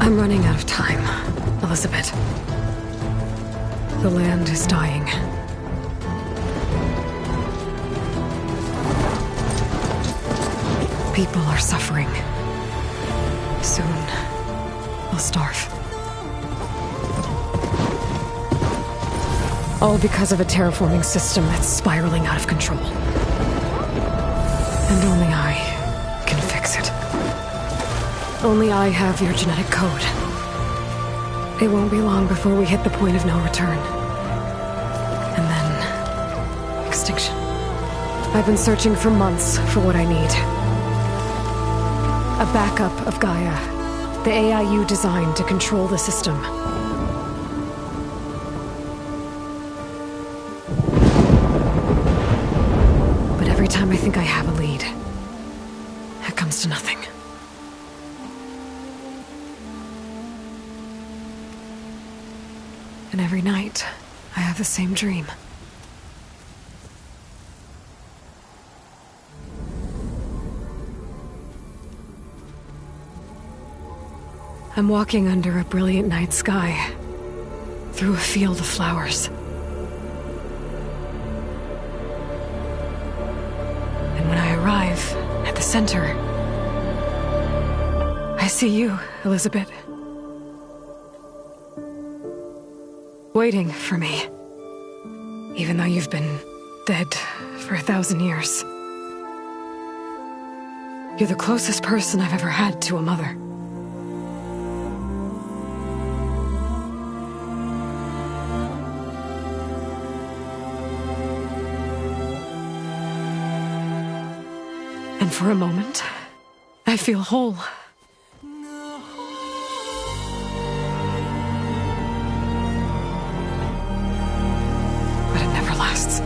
I'm running out of time, Elizabeth. The land is dying. People are suffering. Soon, they'll starve. All because of a terraforming system that's spiraling out of control. And only I can fix it. Only I have your genetic code. It won't be long before we hit the point of no return. And then... extinction. I've been searching for months for what I need. A backup of Gaia. The AI you designed to control the system. But every time I think I have a lead, it comes to nothing. And every night, I have the same dream. I'm walking under a brilliant night sky, through a field of flowers. And when I arrive at the center, I see you, Elizabeth. Waiting for me. Even though you've been dead for 1,000 years. You're the closest person I've ever had to a mother. And for a moment, I feel whole. But it never lasts.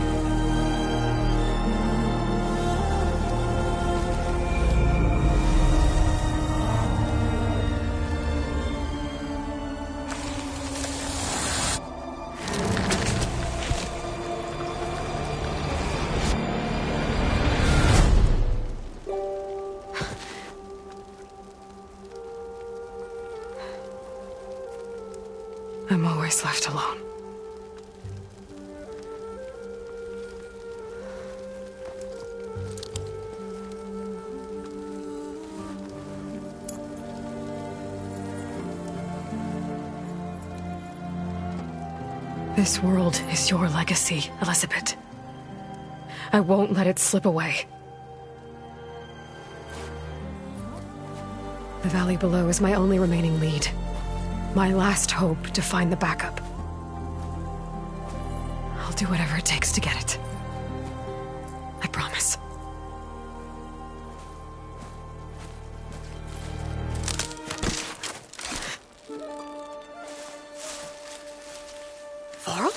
I'm always left alone. This world is your legacy, Elizabeth. I won't let it slip away. The valley below is my only remaining lead. My last hope to find the backup. I'll do whatever it takes to get it. I promise. Varl?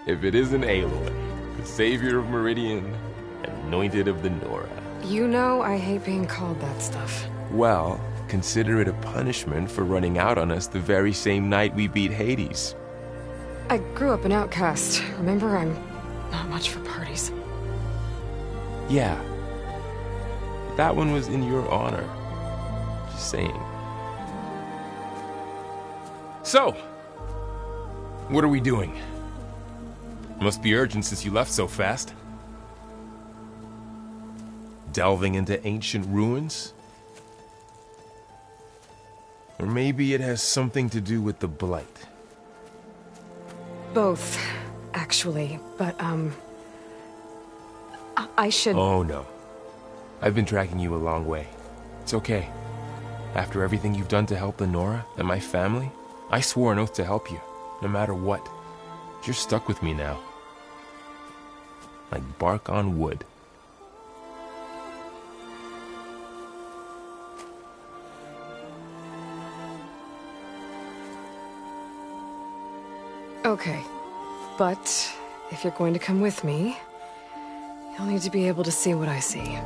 If it isn't Aloy, the savior of Meridian, anointed of the Nora. You know I hate being called that stuff. Well, consider it a punishment for running out on us the very same night we beat Hades. I grew up an outcast. Remember, I'm not much for parties. Yeah. That one was in your honor. Just saying. So, what are we doing? Must be urgent since you left so fast. Delving into ancient ruins? Or maybe it has something to do with the Blight. Both, actually, but, I should... Oh, no. I've been tracking you a long way. It's okay. After everything you've done to help the Nora and my family, I swore an oath to help you, no matter what. You're stuck with me now. Like bark on wood. Okay, but if you're going to come with me, you'll need to be able to see what I see.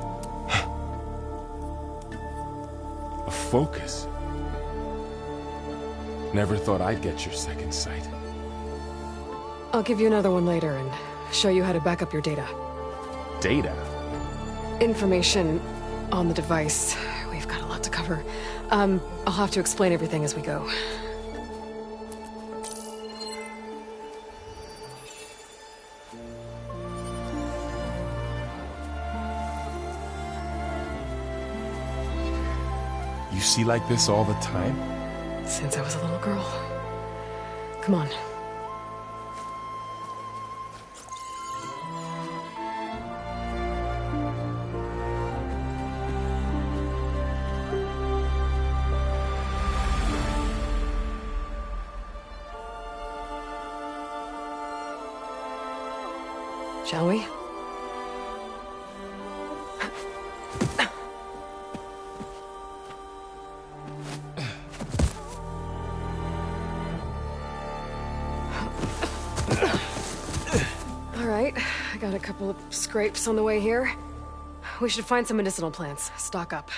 A focus? Never thought I'd get your second sight. I'll give you another one later and show you how to back up your data. Data? Information on the device we we've got a lot to cover. I'll have to explain everything as we go. You see like this all the time? Since I was a little girl. Come on. Shall we? All right, I got a couple of scrapes on the way here. We should find some medicinal plants, stock up.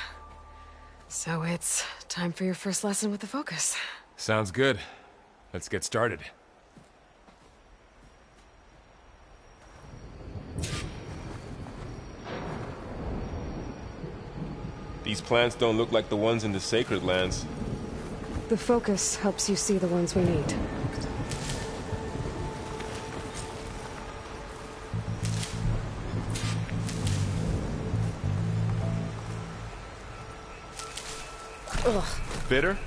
So it's time for your first lesson with the Focus. Sounds good. Let's get started. These plants don't look like the ones in the Sacred Lands. The Focus helps you see the ones we need. Ugh. Bitter?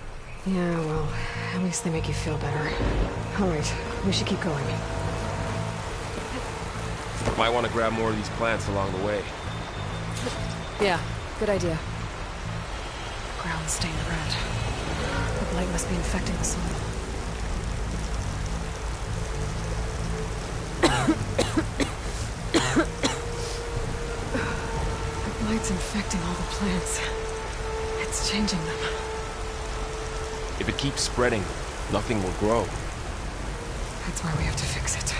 Yeah, well, at least they make you feel better. All right, we should keep going. Might want to grab more of these plants along the way. Yeah, good idea. Ground stained red. The blight must be infecting the soil. The blight's infecting all the plants. It's changing them. If it keeps spreading, nothing will grow. That's why we have to fix it.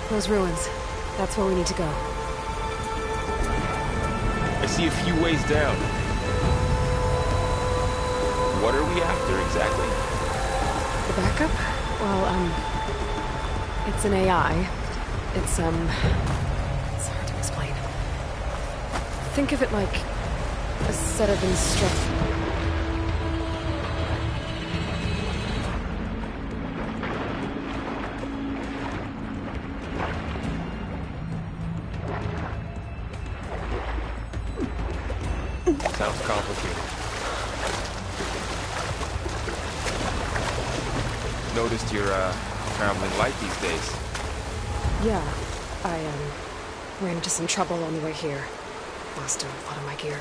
Those ruins. That's where we need to go. I see a few ways down. What are we after exactly? The backup? Well, it's an AI. It's hard to explain. Think of it like a set of instructions. Sounds complicated. Noticed you're, traveling light these days. Yeah, I, ran into some trouble on the way here. Lost a lot of my gear.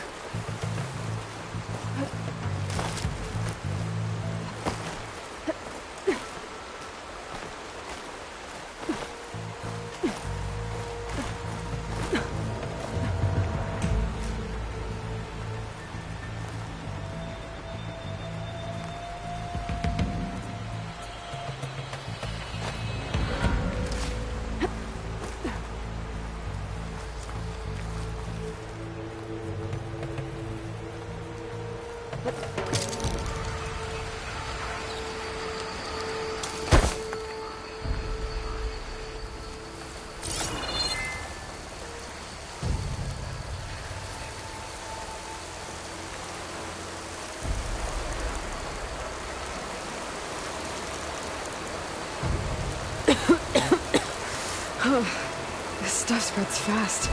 This stuff spreads fast.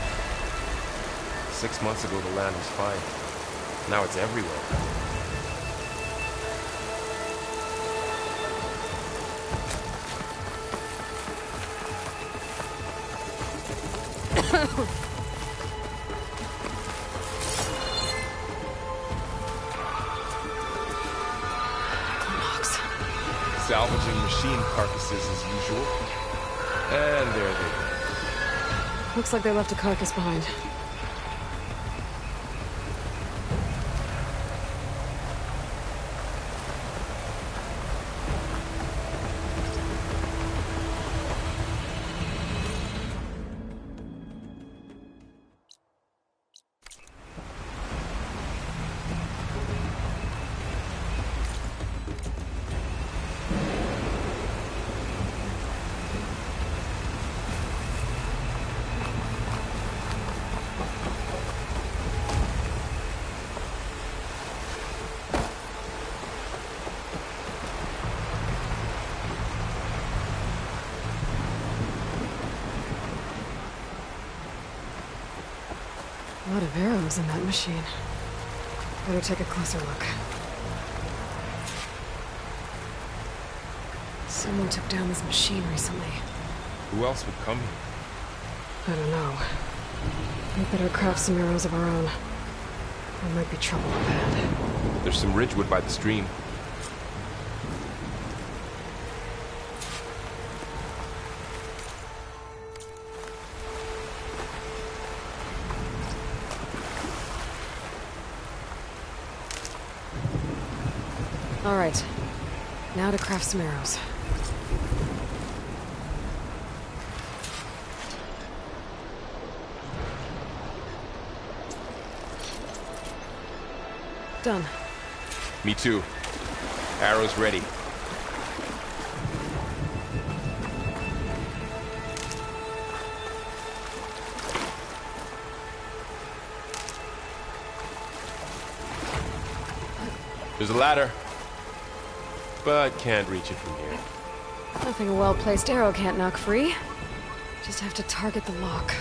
6 months ago, the land was fine. Now it's everywhere. Salvaging machine carcasses as usual. And there they go. Looks like they left a carcass behind. A lot of arrows in that machine. Better take a closer look. Someone took down this machine recently. Who else would come here? I don't know. We better craft some arrows of our own. There might be trouble up ahead. There's some ridgewood by the stream. All right. Now to craft some arrows. Done. Me too. Arrows ready. There's a ladder, but can't reach it from here. Nothing a well-placed arrow can't knock free. Just have to target the lock.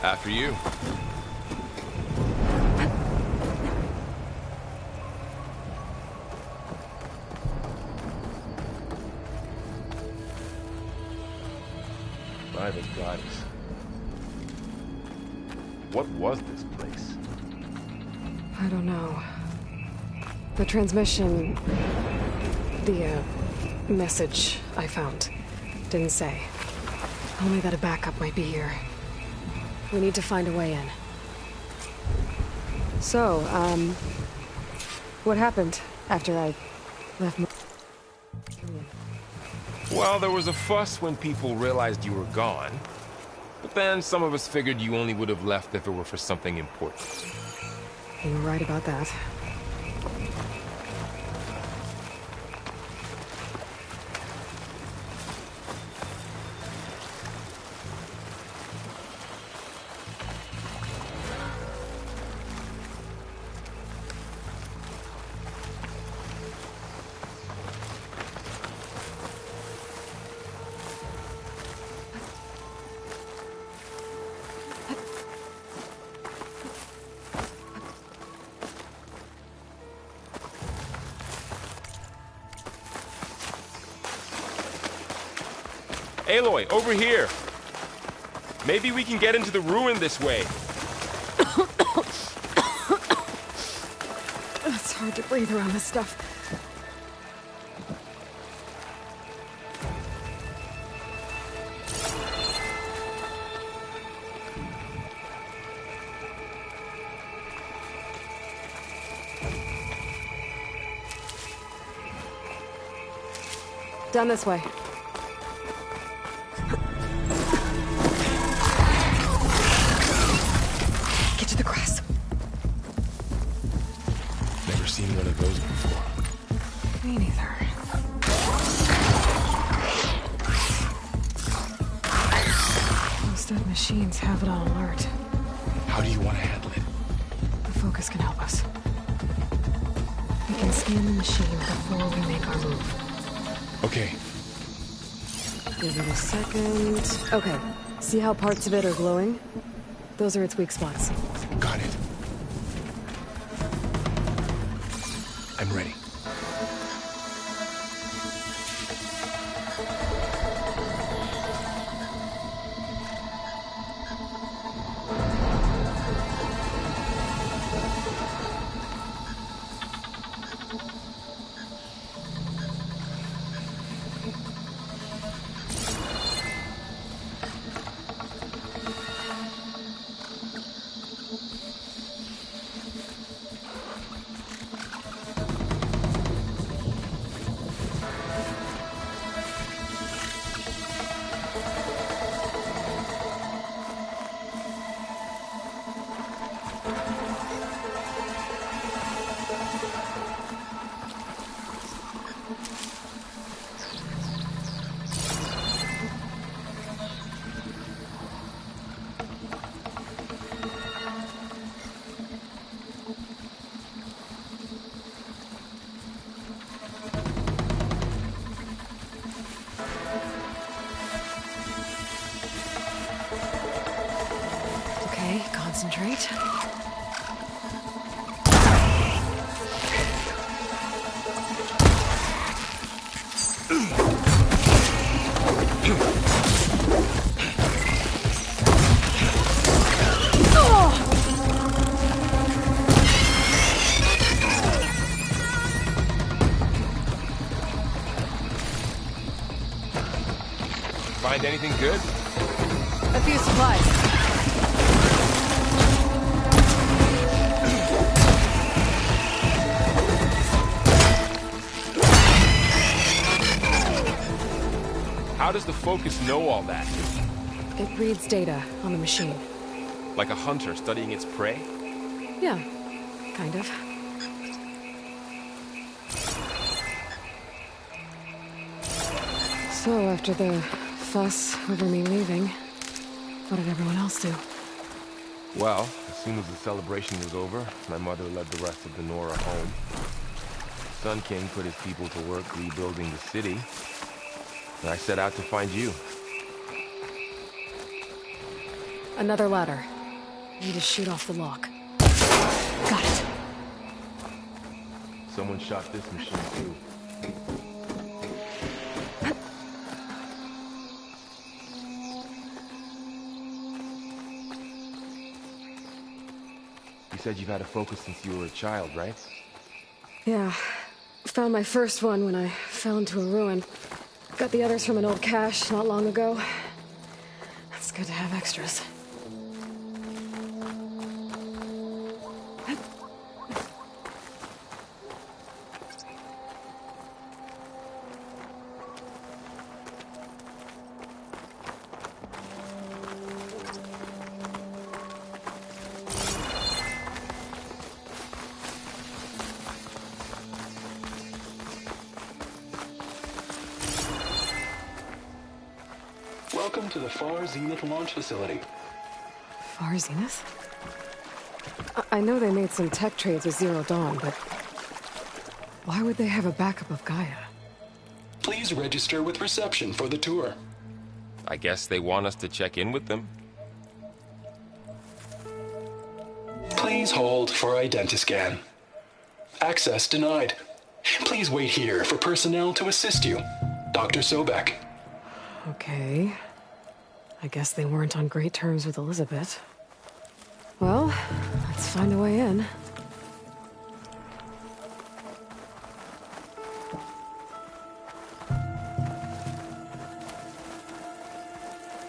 After you. By the goddess. What was this place? I don't know. The transmission... the, message I found didn't say. Only that a backup might be here. We need to find a way in. So, what happened after I left? Well, there was a fuss when people realized you were gone. But then some of us figured you only would have left if it were for something important. You were right about that. Aloy, over here! Maybe we can get into the ruin this way. It's hard to breathe around this stuff. Down this way. Get to the grass. Never seen one of those before. Me neither. Those dead machines have it on alert. How do you want to handle it? The focus can help us. We can scan the machine before we make our move. Okay. Give it a second. Okay. See how parts of it are glowing? Those are its weak spots. Got it. I'm ready. concentrate. Find anything good? A few supplies. How does the Focus know all that? It reads data on the machine. Like a hunter studying its prey? Yeah, kind of. So, after the fuss over me leaving, what did everyone else do? Well, as soon as the celebration was over, my mother led the rest of the Nora home. Sun King put his people to work rebuilding the city, and I set out to find you. Another ladder. Need to shoot off the lock. Got it. Someone shot this machine too. You said you've had a Focus since you were a child, right? Yeah. Found my first one when I fell into a ruin. Got the others from an old cache not long ago. It's good to have extras. Welcome to the Far Zenith launch facility. Far Zenith? I know they made some tech trades with Zero Dawn, but why would they have a backup of Gaia? Please register with reception for the tour. I guess they want us to check in with them. Please hold for identiscan. Access denied. Please wait here for personnel to assist you. Dr. Sobek. Okay. I guess they weren't on great terms with Elizabeth. Well, let's find a way in.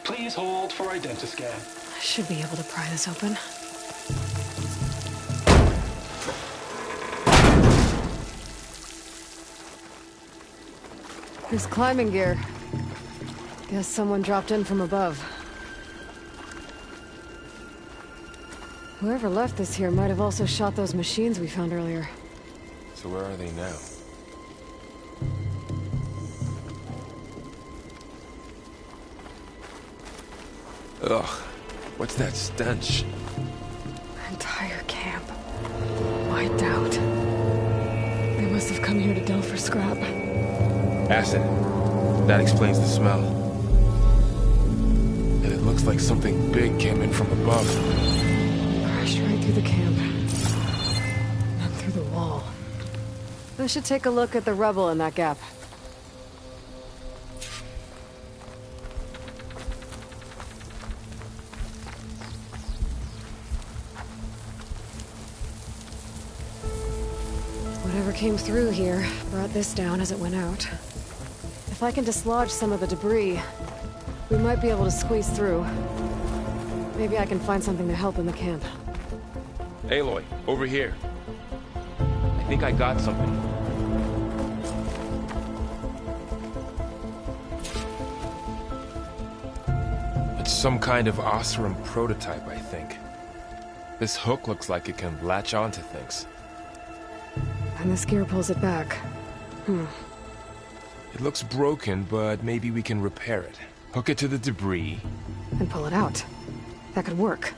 Please hold for identiscan. I should be able to pry this open. There's climbing gear. Guess someone dropped in from above. Whoever left this here might have also shot those machines we found earlier. So where are they now? Ugh, what's that stench? Entire camp. Wiped out. They must have come here to delve for scrap. Acid. That explains the smell. And it looks like something big came in from above. Crashed right through the camp. And through the wall. I should take a look at the rubble in that gap. Whatever came through here brought this down as it went out. If I can dislodge some of the debris, we might be able to squeeze through. Maybe I can find something to help in the camp. Aloy, over here. I think I got something. It's some kind of Oseram prototype, I think. This hook looks like it can latch onto things. And this gear pulls it back. It looks broken, but maybe we can repair it. Hook it to the debris. And pull it out. That could work.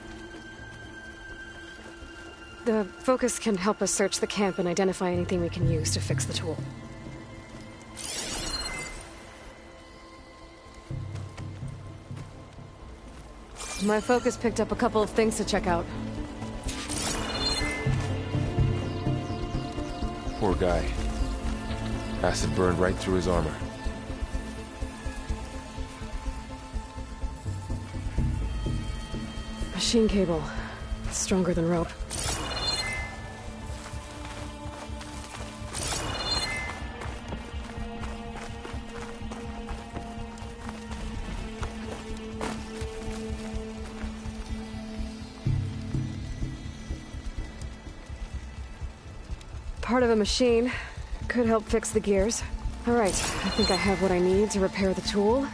The Focus can help us search the camp and identify anything we can use to fix the tool. My focus picked up a couple of things to check out. Poor guy. Acid burned right through his armor. Machine cable. Stronger than rope. Part of a machine. Could help fix the gears. Alright, I think I have what I need to repair the tool.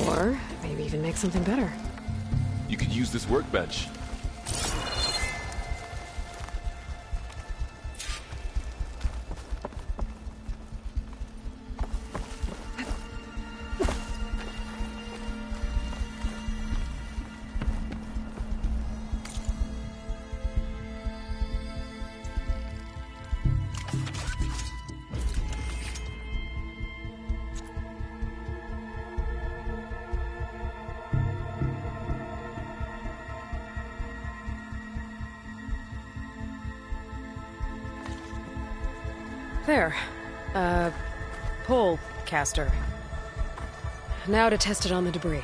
Or maybe even make something better. You could use this workbench. There. Pole caster. Now to test it on the debris.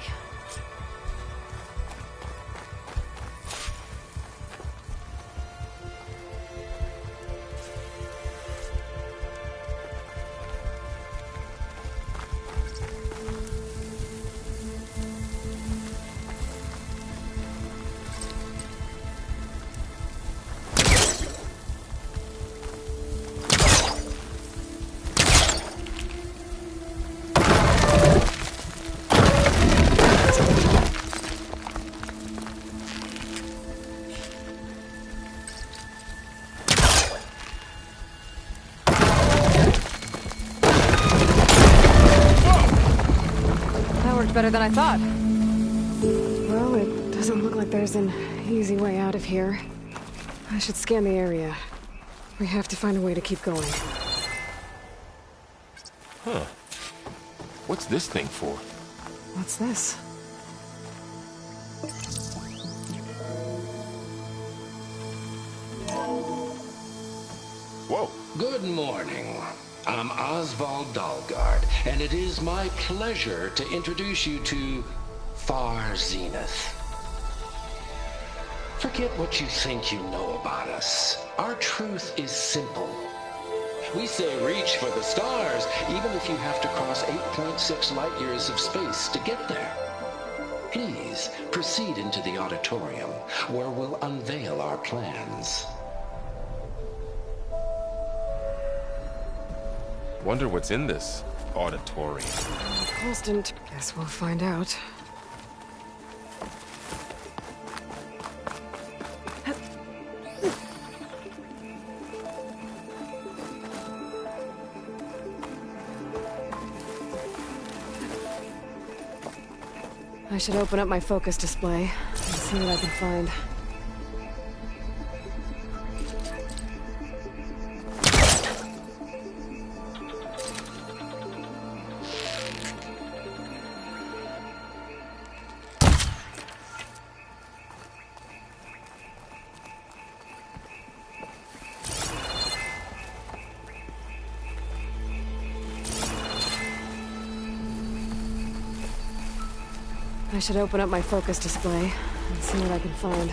Better than I thought. Well, it doesn't look like there's an easy way out of here. I should scan the area. We have to find a way to keep going. Huh. What's this thing for? What's this? Whoa. Good morning. I'm Oswald Dalgard, and it is my pleasure to introduce you to Far Zenith. Forget what you think you know about us. Our truth is simple. We say reach for the stars, even if you have to cross 8.6 light years of space to get there. Please proceed into the auditorium, where we'll unveil our plans. Wonder what's in this auditorium. Constant. Guess we'll find out. I should open up my focus display and see what I can find. I should open up my focus display and see what I can find.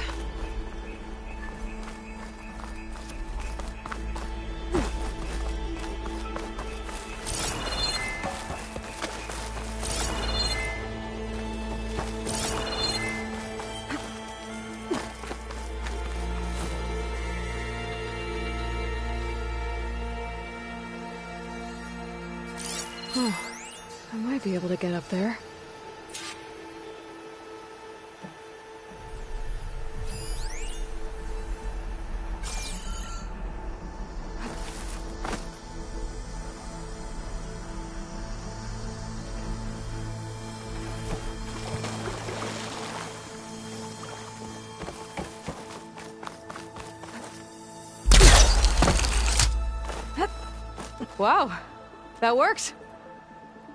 Oh, I might be able to get up there. Wow, that worked.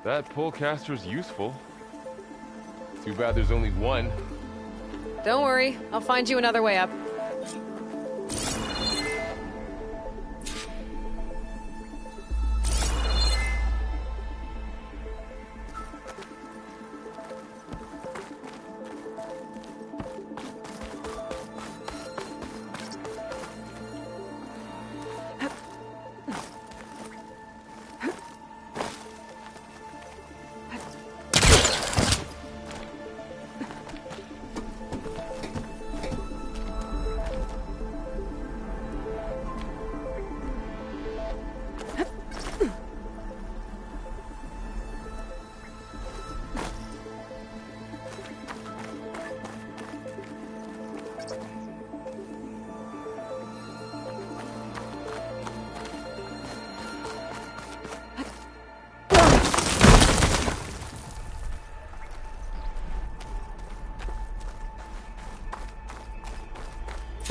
That pull caster's useful. Too bad there's only one. Don't worry, I'll find you another way up.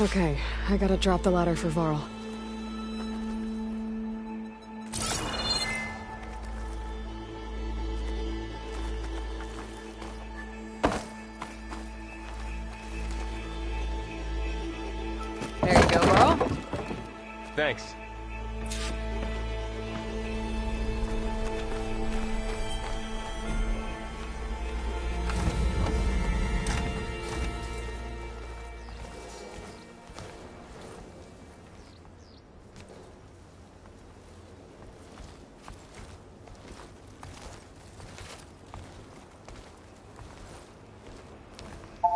Okay, I gotta drop the ladder for Varl. There you go, Varl. Thanks.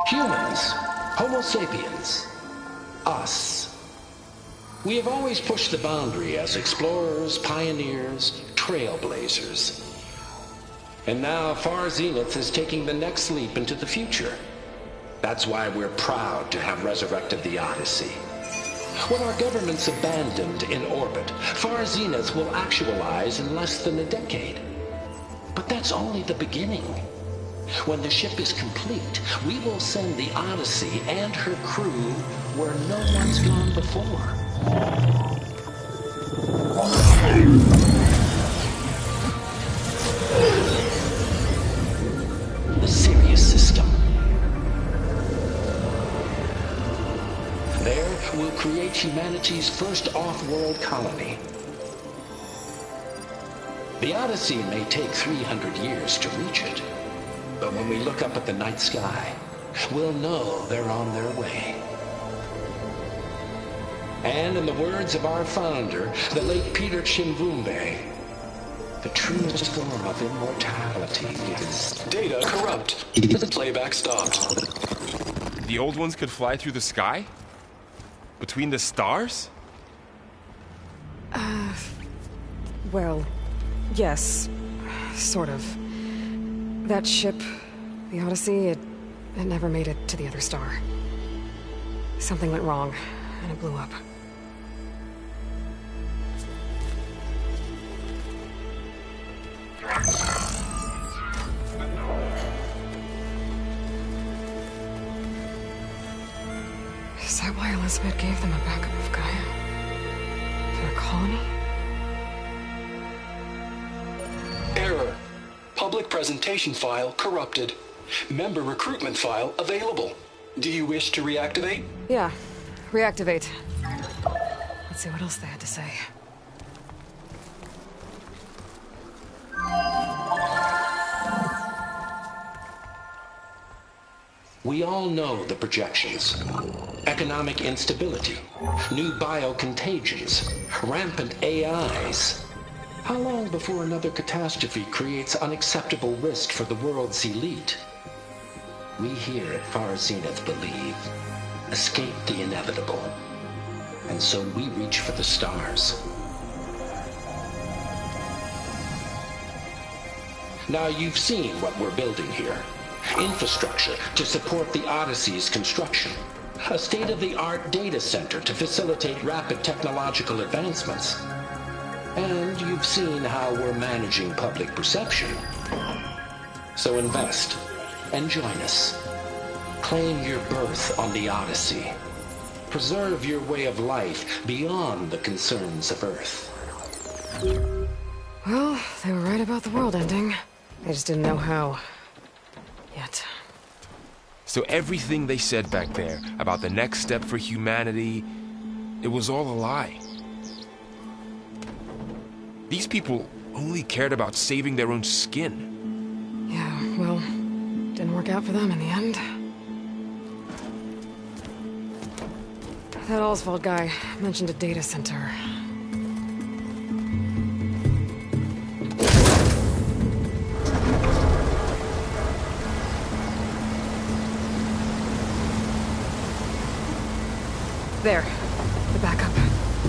Humans, Homo sapiens, us. We have always pushed the boundary as explorers, pioneers, trailblazers. And now Far Zenith is taking the next leap into the future. That's why we're proud to have resurrected the Odyssey. When our government's abandoned in orbit, Far Zenith will actualize in less than a decade. But that's only the beginning. When the ship is complete, we will send the Odyssey and her crew where no one's gone before. The Sirius system. There, we'll create humanity's first off-world colony. The Odyssey may take 300 years to reach it. But when we look up at the night sky, we'll know they're on their way. And in the words of our founder, the late Peter Chimvumbe, the truest form of immortality is... Data corrupt. Playback stopped. The old ones could fly through the sky? Between the stars? Well, yes. Sort of. That ship, the Odyssey, it never made it to the other star. Something went wrong, and it blew up. Is that why Elizabeth gave them a backup of Gaia? For a colony? Error. Public presentation file corrupted. Member recruitment file available. Do you wish to reactivate? Yeah. Reactivate. Let's see what else they had to say. We all know the projections. Economic instability, new biocontagions, rampant AIs. How long before another catastrophe creates unacceptable risk for the world's elite? We here at Far Zenith believe, escape the inevitable. And so we reach for the stars. Now you've seen what we're building here. Infrastructure to support the Odyssey's construction. A state-of-the-art data center to facilitate rapid technological advancements. And you've seen how we're managing public perception. So invest and join us. Claim your berth on the Odyssey. Preserve your way of life beyond the concerns of Earth. Well, they were right about the world ending. I just didn't know how. Yet. So everything they said back there about the next step for humanity, it was all a lie. These people only cared about saving their own skin. Yeah, well, didn't work out for them in the end. That Oswald guy mentioned a data center. There. The backup.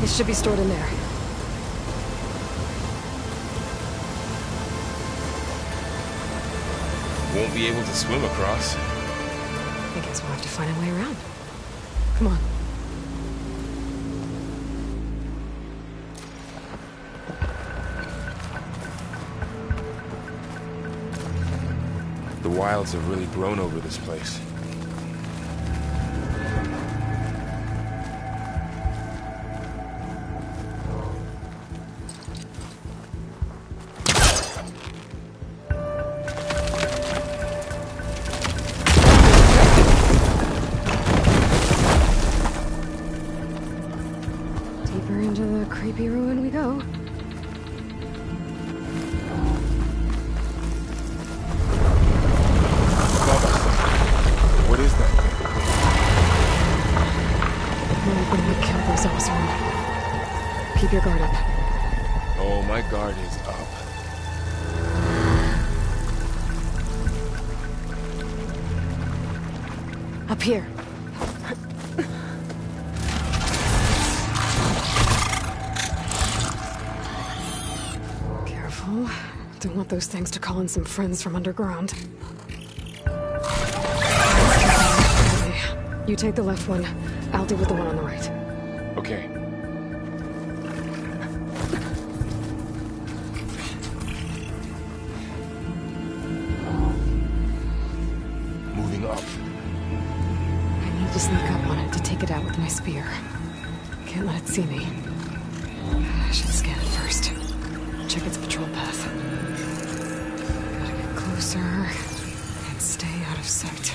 It should be stored in there. Won't be able to swim across. I guess we'll have to find a way around. Come on. The wilds have really grown over this place. Deeper into the creepy ruin we go. What is that? When we kill those Oswald. Keep your guard up. Oh, my guard is up. Up here. Careful. Don't want those things to call in some friends from underground. You take the left one. I'll deal with the one on the right. Okay. Moving up. I need to sneak up on it to take it out with my spear. Can't let it see me. I should scan it first. Check its patrol path. Gotta get closer and stay out of sight.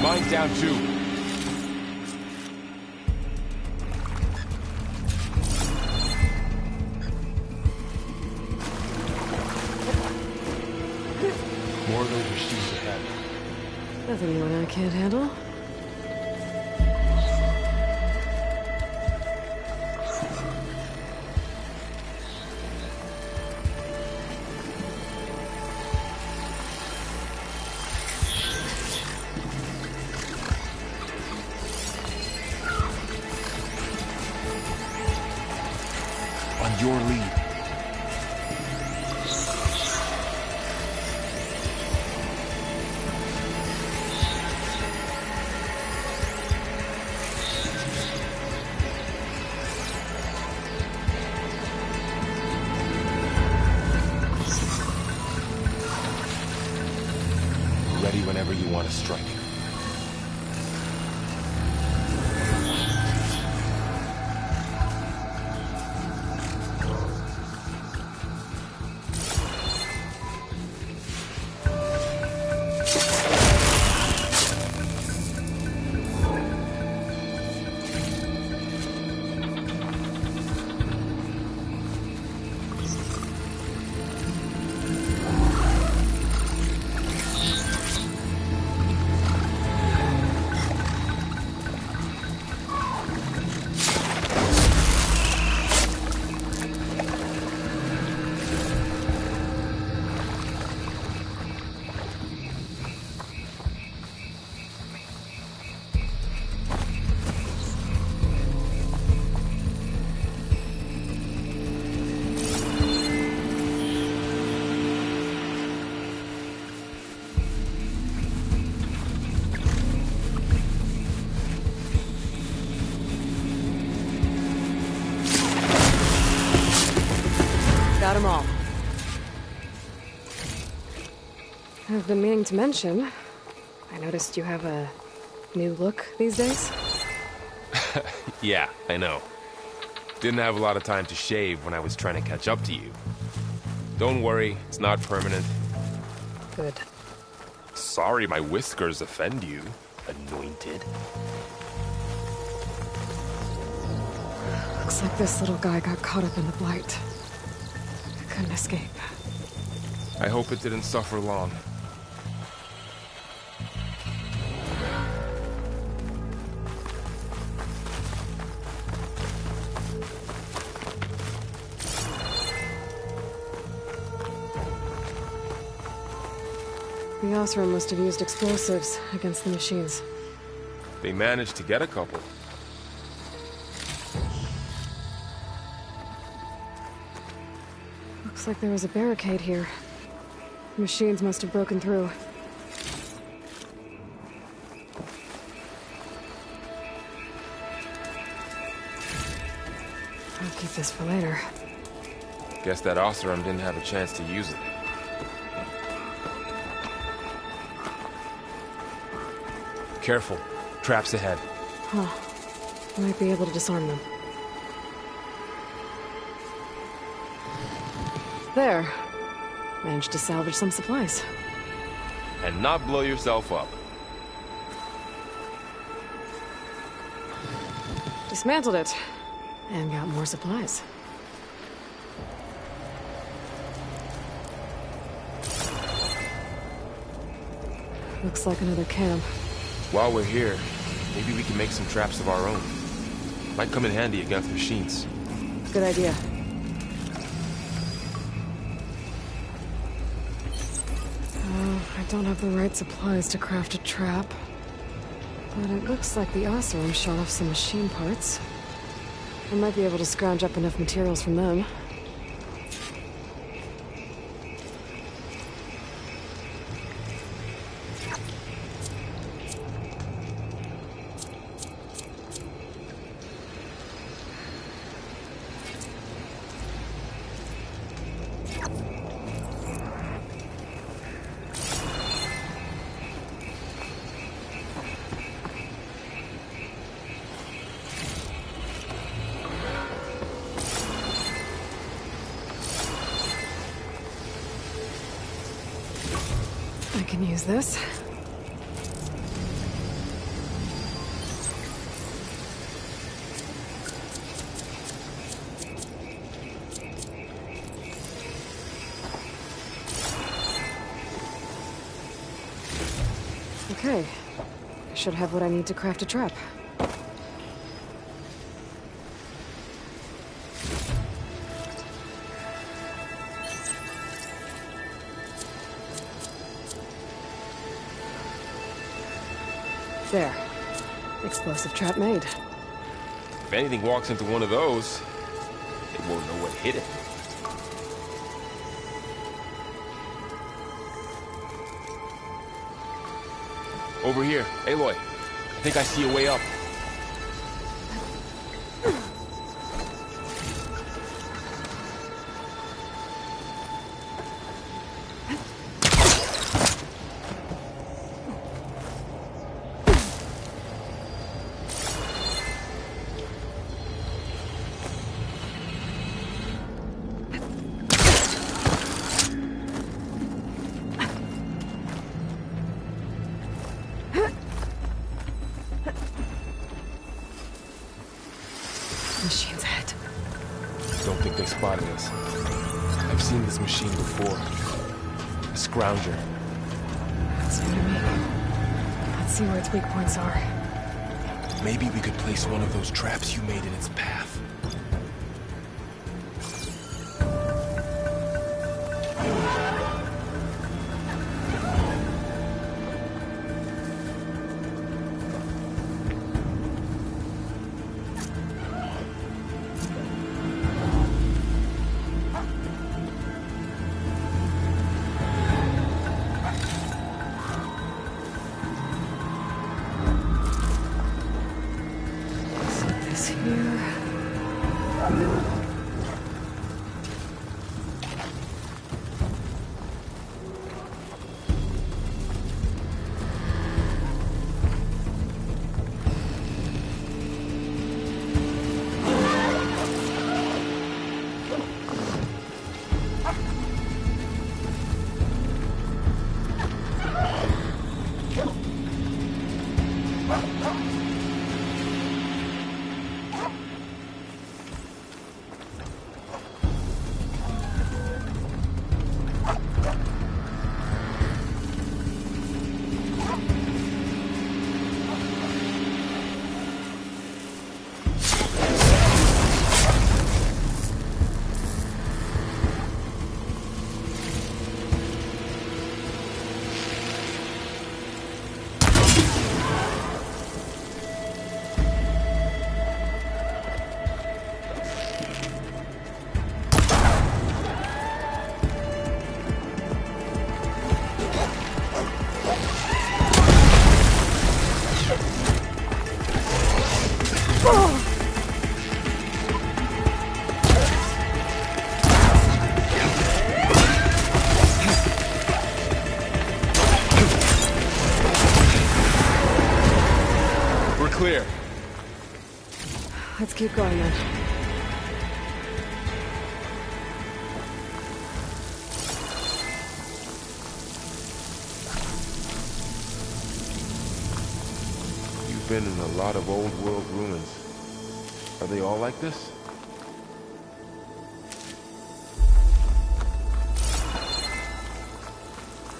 Mine down too. More of those machines ahead. Nothing you and I can't handle. On your lead. Ready whenever you want to strike. them all. I've been meaning to mention, I noticed you have a new look these days. Yeah, I know. Didn't have a lot of time to shave when I was trying to catch up to you. Don't worry, it's not permanent. Good. Sorry my whiskers offend you, anointed. Looks like this little guy got caught up in the blight. Couldn't escape. I hope it didn't suffer long. The Osram must have used explosives against the machines. They managed to get a couple. Looks like there was a barricade here. The machines must have broken through. I'll keep this for later. Guess that Osram didn't have a chance to use it. Careful. Traps ahead. Huh. Might be able to disarm them. There. Managed to salvage some supplies. And not blow yourself up. Dismantled it. And got more supplies. Looks like another camp. While we're here, maybe we can make some traps of our own. Might come in handy against machines. Good idea. I don't have the right supplies to craft a trap. But it looks like the Osram shot off some machine parts. I might be able to scrounge up enough materials from them. I can use this. Okay. I should have what I need to craft a trap. There. Explosive trap made. If anything walks into one of those, it won't know what hit it. Over here, Aloy. I think I see a way up. Machine's ahead. Don't think they spotted us. I've seen this machine before. A scrounger. That's what I mean. Let's see where its weak points are. Maybe we could place one of those traps you made in its path. Set this here. Let's keep going then. You've been in a lot of old world ruins. Are they all like this?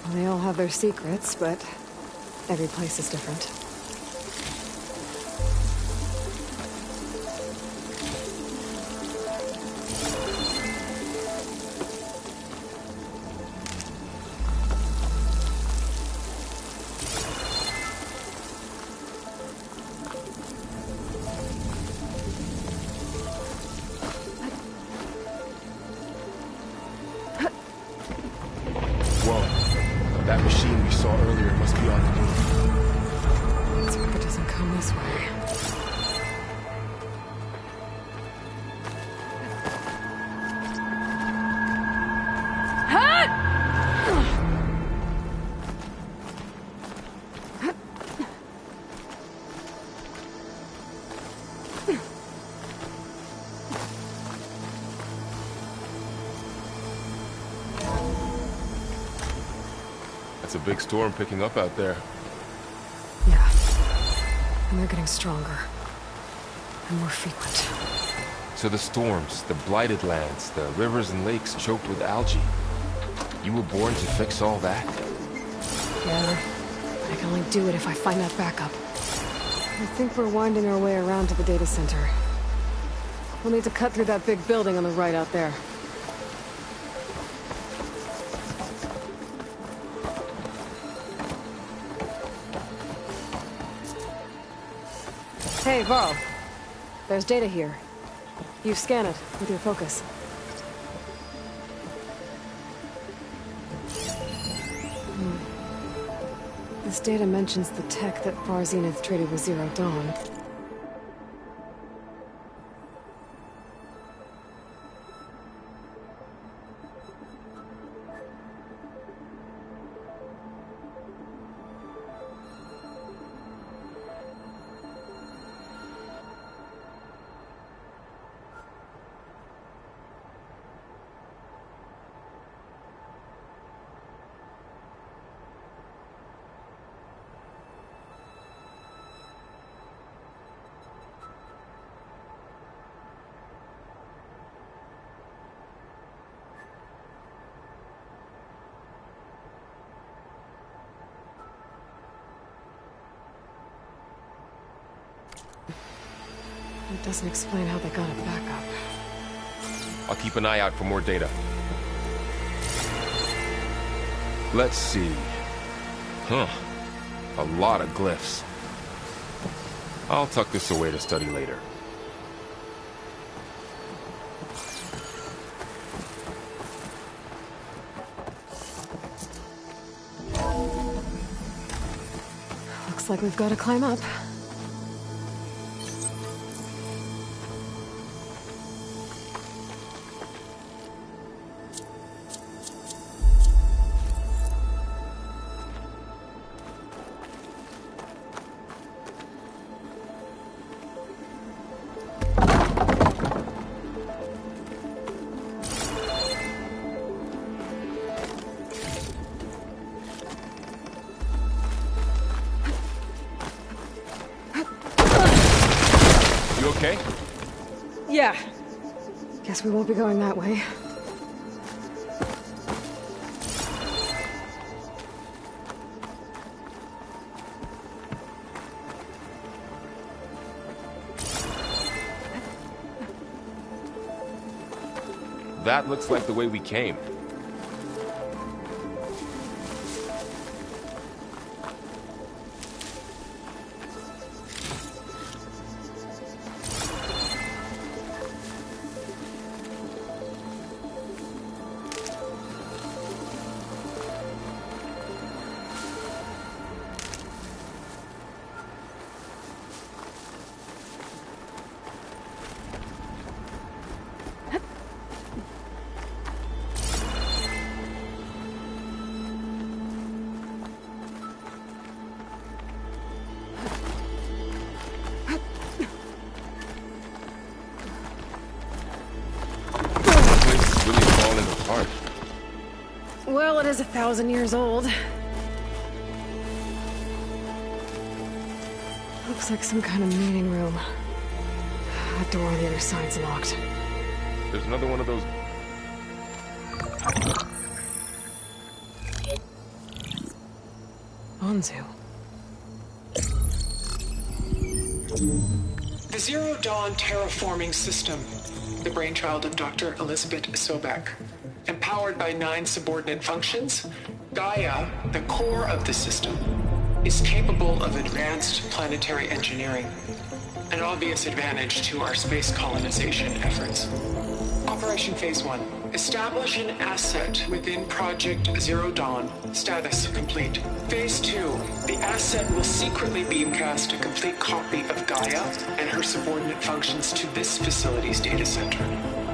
They all have their secrets, but every place is different. That machine we saw earlier must be on the move. Let's hope it doesn't come this way. It's a big storm picking up out there. Yeah. And they're getting stronger. And more frequent. So the storms, the blighted lands, the rivers and lakes choked with algae. You were born to fix all that? Yeah. But I can only do it if I find that backup. I think we're winding our way around to the data center. We'll need to cut through that big building on the right out there. Hey, Varl. There's data here. You scan it with your focus. This data mentions the tech that Far Zenith traded with Zero Dawn. It doesn't explain how they got it back up. I'll keep an eye out for more data. Let's see. Huh. A lot of glyphs. I'll tuck this away to study later. Looks like we've got to climb up. Okay? Yeah. Guess we won't be going that way. That looks like the way we came. Well, it is 1,000 years old. Looks like some kind of meeting room. That door on the other side's locked. There's another one of those. Anzu. The Zero Dawn terraforming system, the brainchild of Dr. Elizabeth Sobek. Empowered by 9 subordinate functions, Gaia, the core of the system, is capable of advanced planetary engineering, an obvious advantage to our space colonization efforts. Operation Phase 1. Establish an asset within Project Zero Dawn. Status complete. Phase 2. The asset will secretly beamcast a complete copy of Gaia and her subordinate functions to this facility's data center.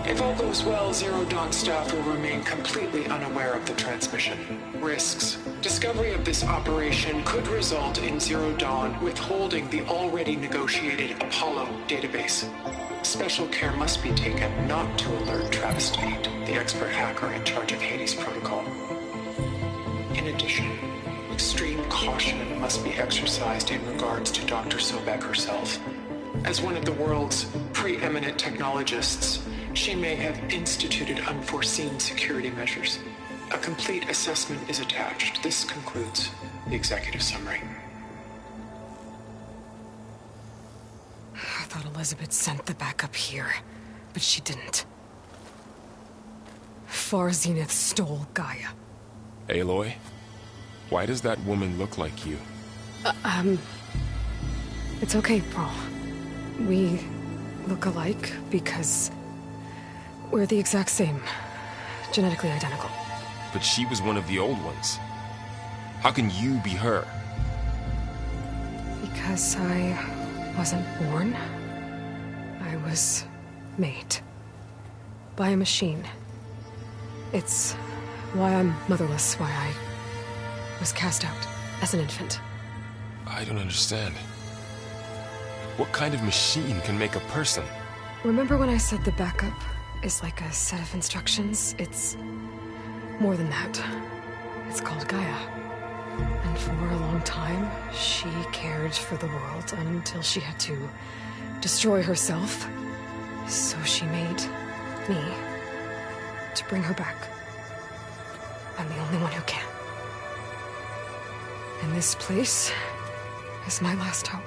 If all goes well, Zero Dawn staff will remain completely unaware of the transmission. Risks. Discovery of this operation could result in Zero Dawn withholding the already negotiated Apollo database. Special care must be taken not to alert Travis Tate, the expert hacker in charge of Hades Protocol. In addition, extreme caution must be exercised in regards to Dr. Sobek herself. As one of the world's preeminent technologists, she may have instituted unforeseen security measures. A complete assessment is attached. This concludes the executive summary. I thought Elizabeth sent the backup here, but she didn't. Far Zenith stole Gaia. Aloy? Why does that woman look like you? It's okay, Pearl. We look alike because we're the exact same. Genetically identical. But she was one of the old ones. How can you be her? Because I wasn't born. I was made. By a machine. It's why I'm motherless, why I was cast out as an infant. I don't understand. What kind of machine can make a person? Remember when I said the backup is like a set of instructions? It's more than that. It's called Gaia. And for a long time, she cared for the world until she had to destroy herself. So she made me to bring her back. I'm the only one who can. And this place is my last hope.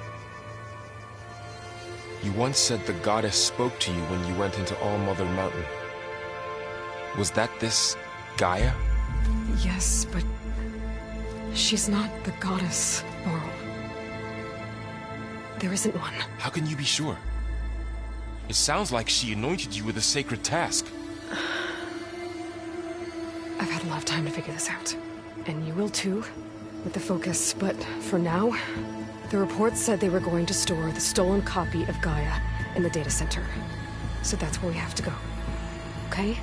You once said the goddess spoke to you when you went into All-Mother Mountain. Was that this Gaia? Yes, but she's not the goddess, Laurel. There isn't one. How can you be sure? It sounds like she anointed you with a sacred task. I've had a lot of time to figure this out. And you will too, with the focus. But for now, the reports said they were going to store the stolen copy of Gaia in the data center. So that's where we have to go. Okay?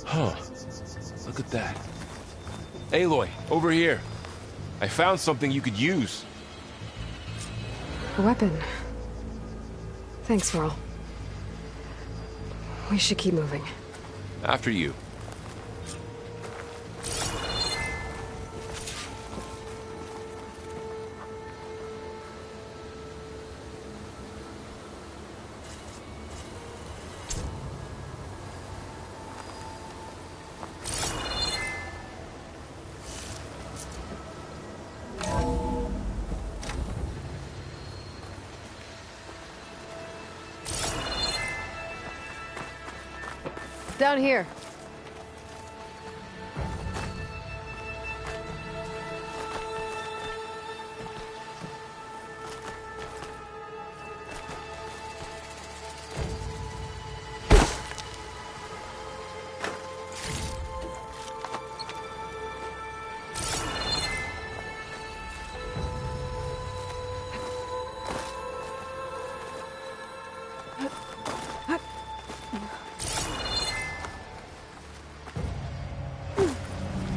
Huh. Look at that. Aloy, over here. I found something you could use. A weapon. Thanks, Laurel. We should keep moving. After you. Down here.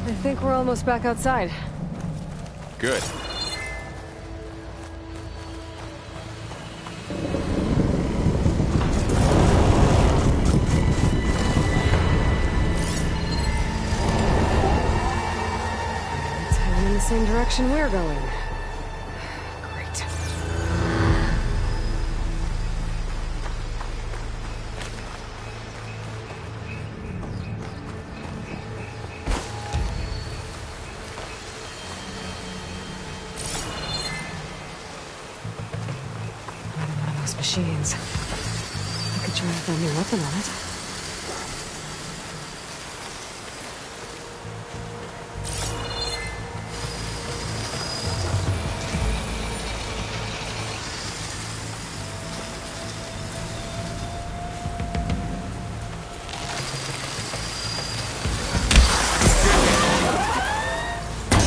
I think we're almost back outside. Good. It's heading in the same direction we're going. Great. Another one of those machines. I could try to find a weapon on it.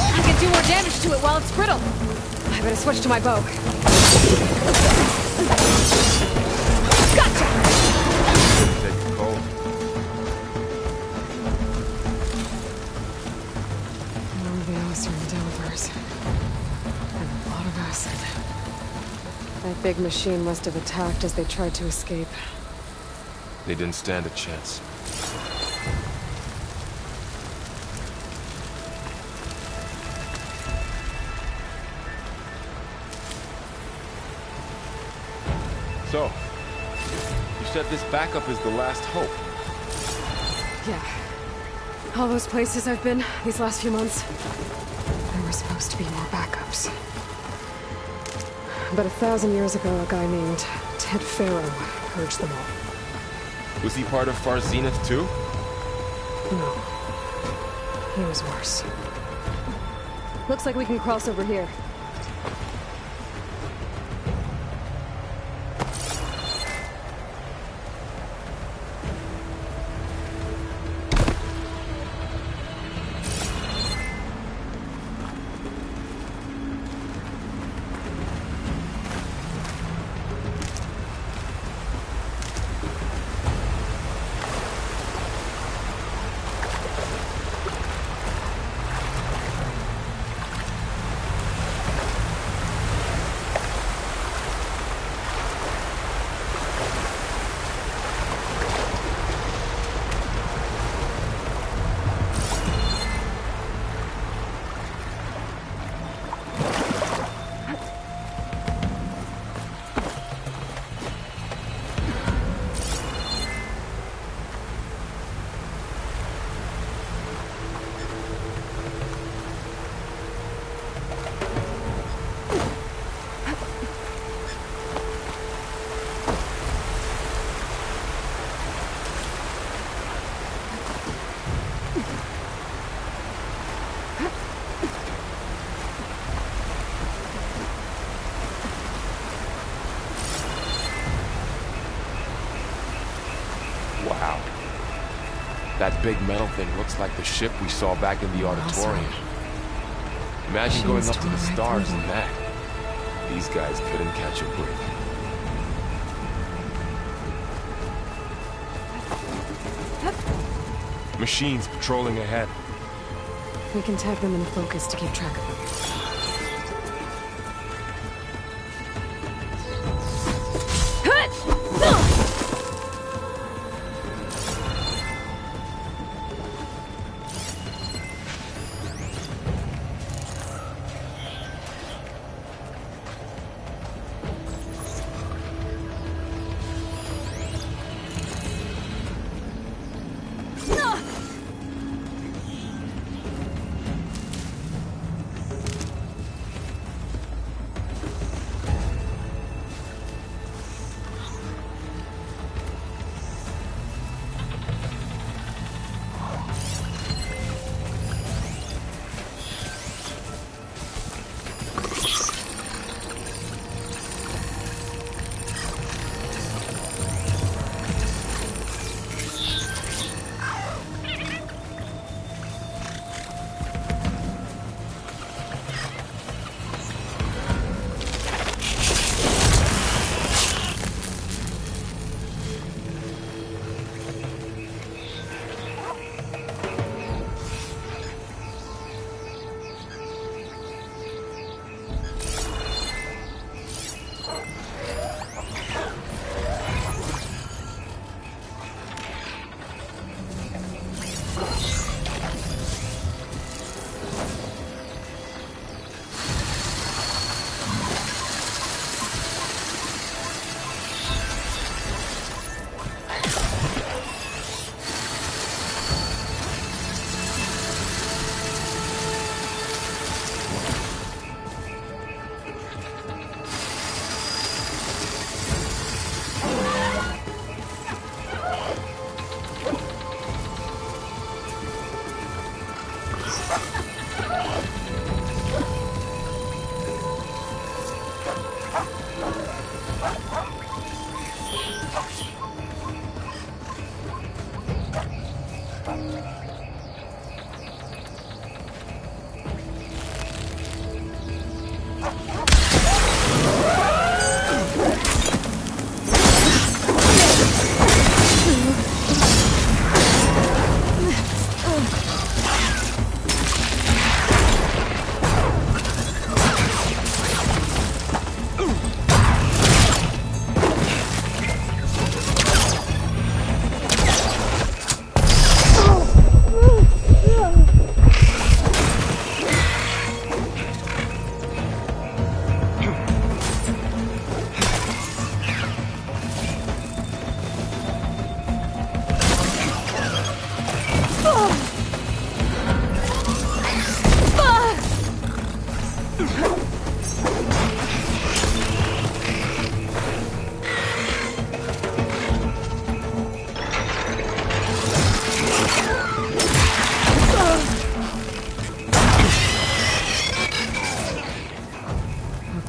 I can do more damage to it while it's brittle. I better switch to my bow. Gotcha! Take a cold. More of the Oster and Delvers. And a lot of acid. That big machine must have attacked as they tried to escape. They didn't stand a chance. So, you said this backup is the last hope. Yeah. All those places I've been these last few months, there were supposed to be more backups. But 1,000 years ago, a guy named Ted Pharaoh purged them all. Was he part of Far Zenith too? No. He was worse. Looks like we can cross over here. Wow. That big metal thing looks like the ship we saw back in the auditorium. Imagine going up to the stars in that. These guys couldn't catch a break. Machines patrolling ahead. We can tag them in focus to keep track of them.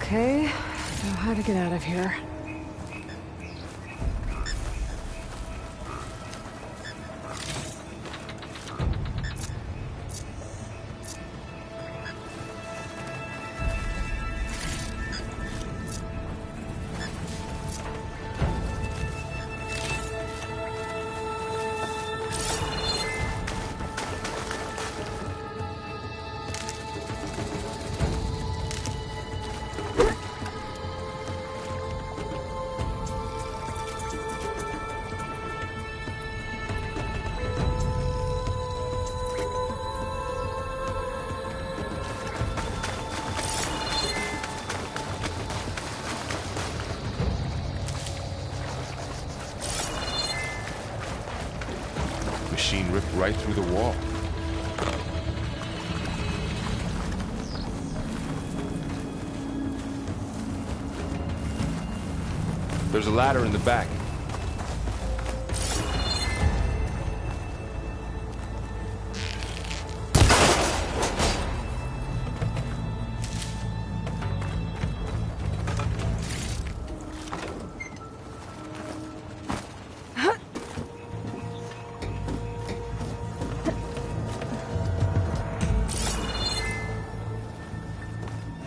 Okay, know how to get out of here. Machine ripped right through the wall. There's a ladder in the back.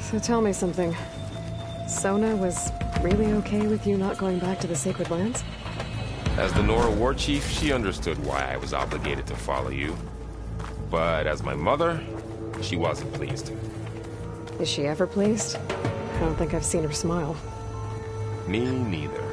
So tell me something. Sona was really okay with you not going back to the Sacred Lands? As the Nora war chief, she understood why I was obligated to follow you. But as my mother, she wasn't pleased. Is she ever pleased? I don't think I've seen her smile. Me neither.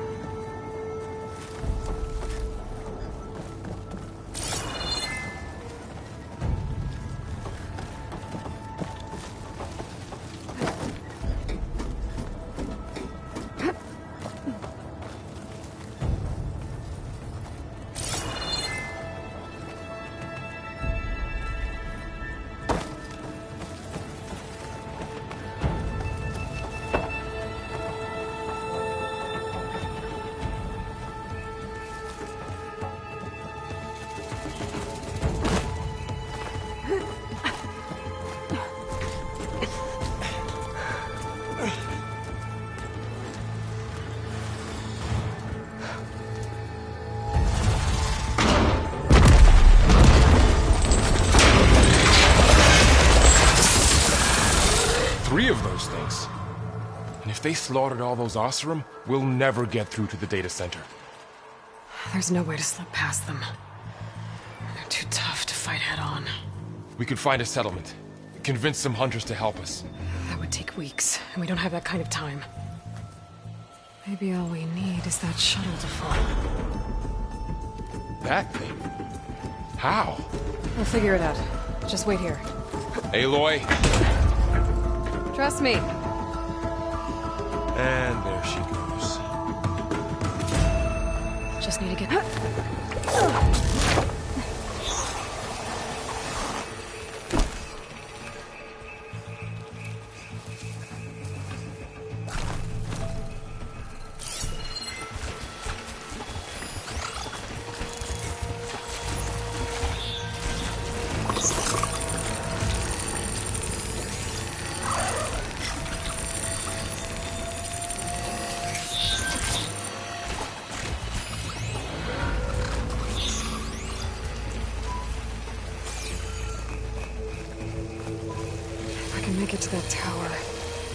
Three of those things. And if they slaughtered all those Oseram, we'll never get through to the data center. There's no way to slip past them. They're too tough to fight head-on. We could find a settlement. Convince some hunters to help us. That would take weeks, and we don't have that kind of time. Maybe all we need is that shuttle to fall. That thing? How? We'll figure it out. Just wait here. Aloy. Trust me. And there she goes. Just need to get... it to that tower,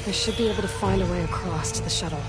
I should be able to find a way across to the shuttle.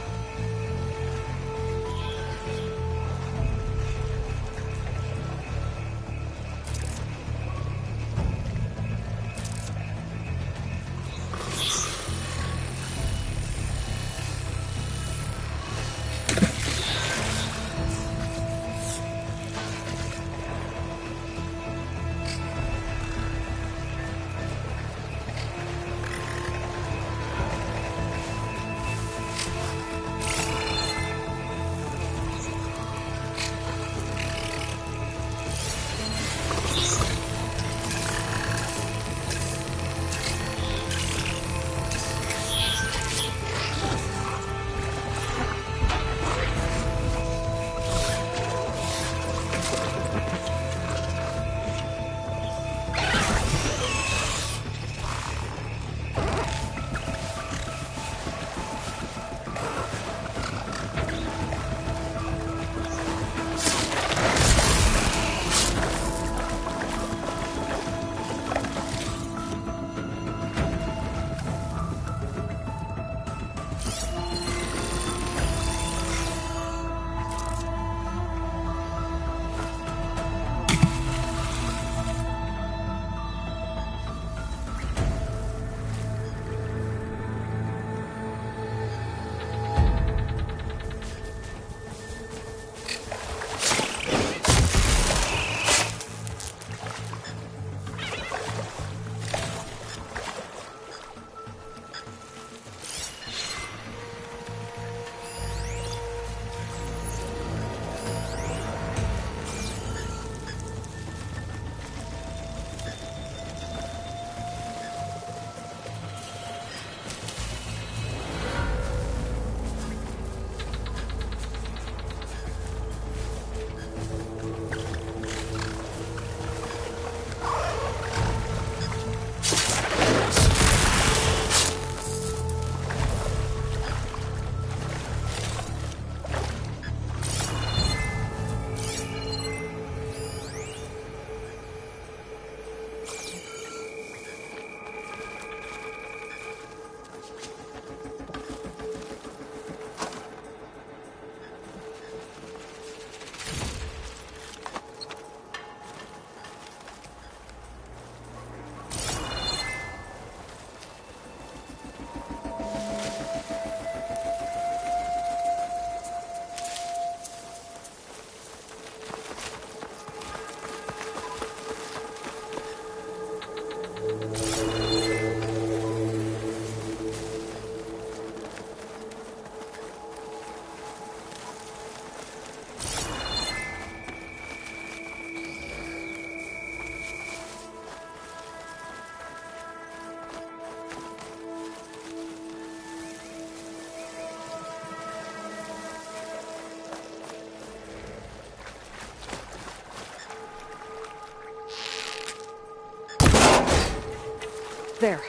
There.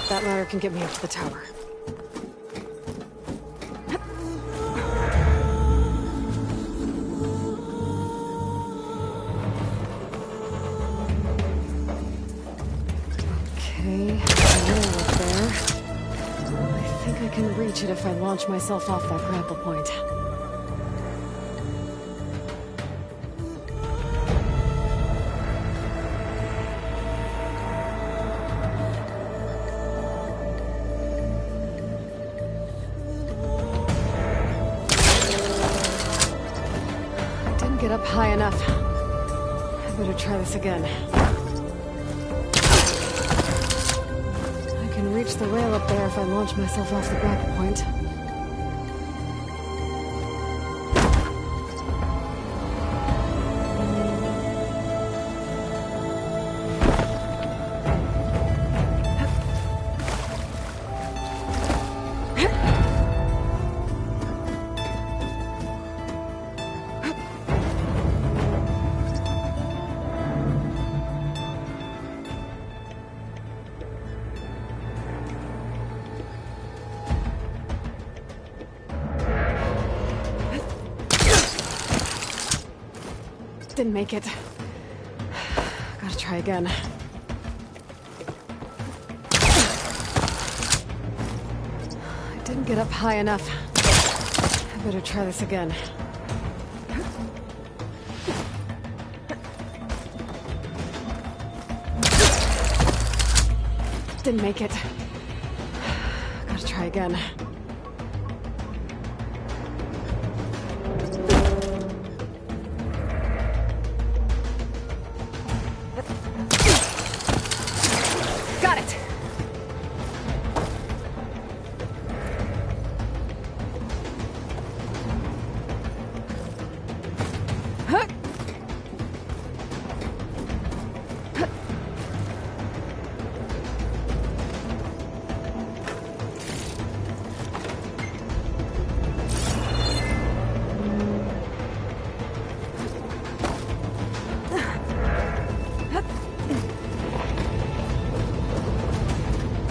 That ladder can get me up to the tower. Okay, rail up there. I think I can reach it if I launch myself off that grapple point. Get up high enough. I better try this again. I can reach the rail up there if I launch myself off the grapple point. Didn't make it. Gotta try again. Didn't get up high enough. I better try this again. Didn't make it. Gotta try again. Got it! Huh.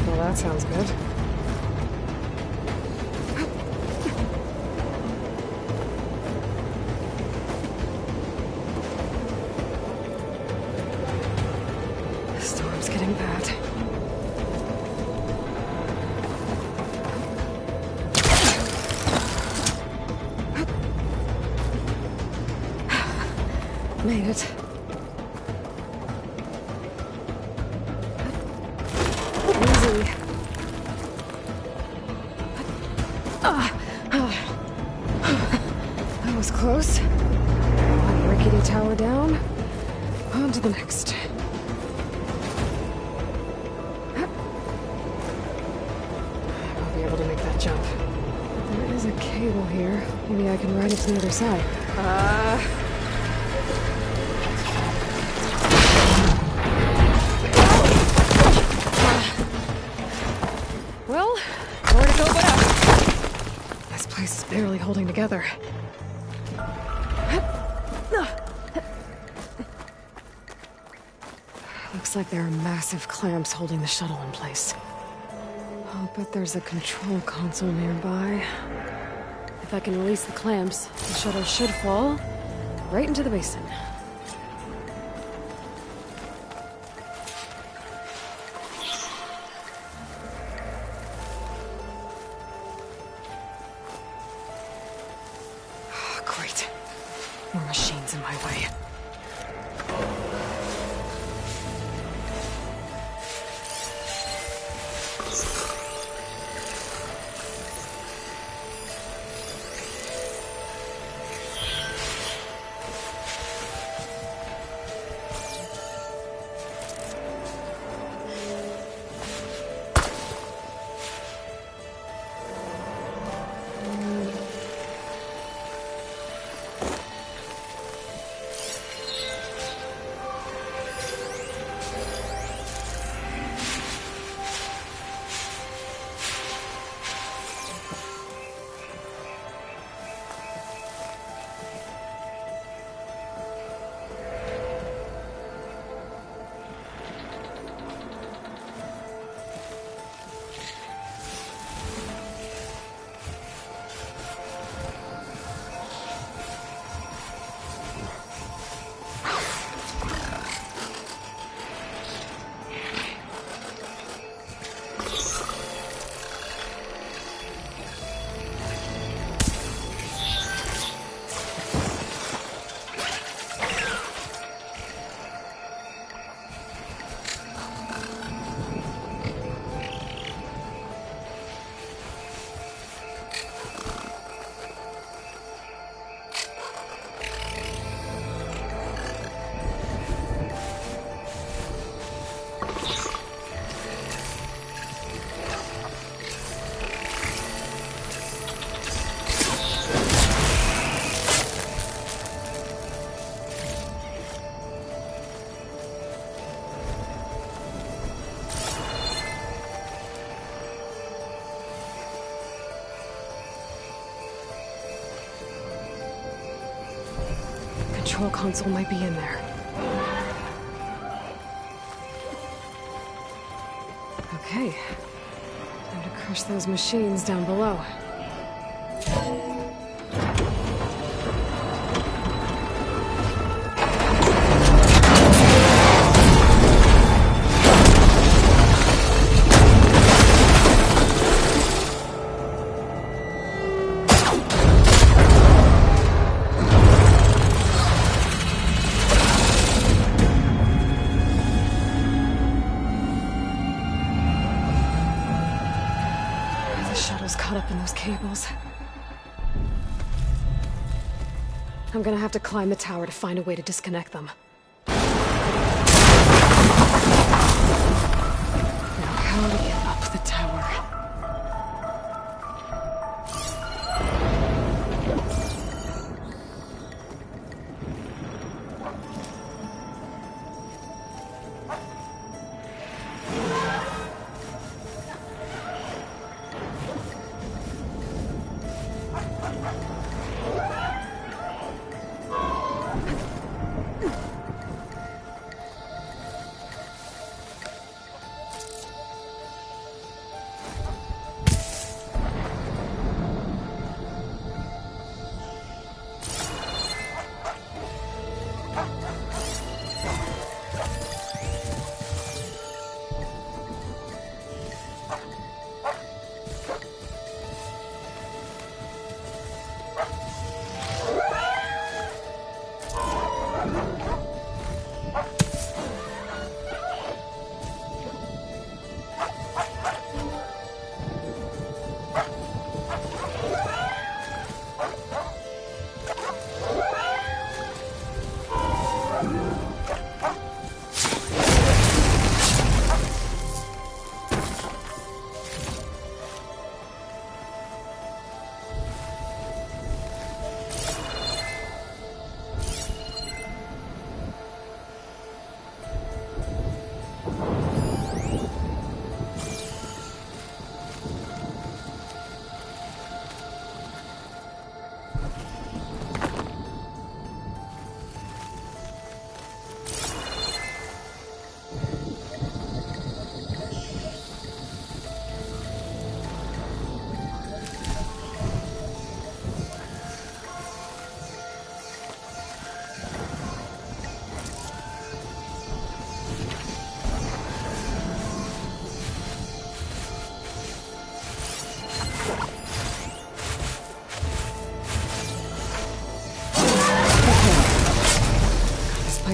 Well, that sounds good. The storm's getting bad. Made it. Easy. That was close. One rickety tower down. On to the next. I'll be able to make that jump. There is a cable here. Maybe I can ride it to the other side. Well, where to go but up? This place is barely holding together. Looks like there are massive clamps holding the shuttle in place. I'll bet there's a control console nearby. If I can release the clamps, the shuttle should fall right into the basin. Great. More machines in my way. Control console might be in there. Okay. Time to crush those machines down below. open those cables. I'm gonna have to climb the tower to find a way to disconnect them. Now, how to get up the tower?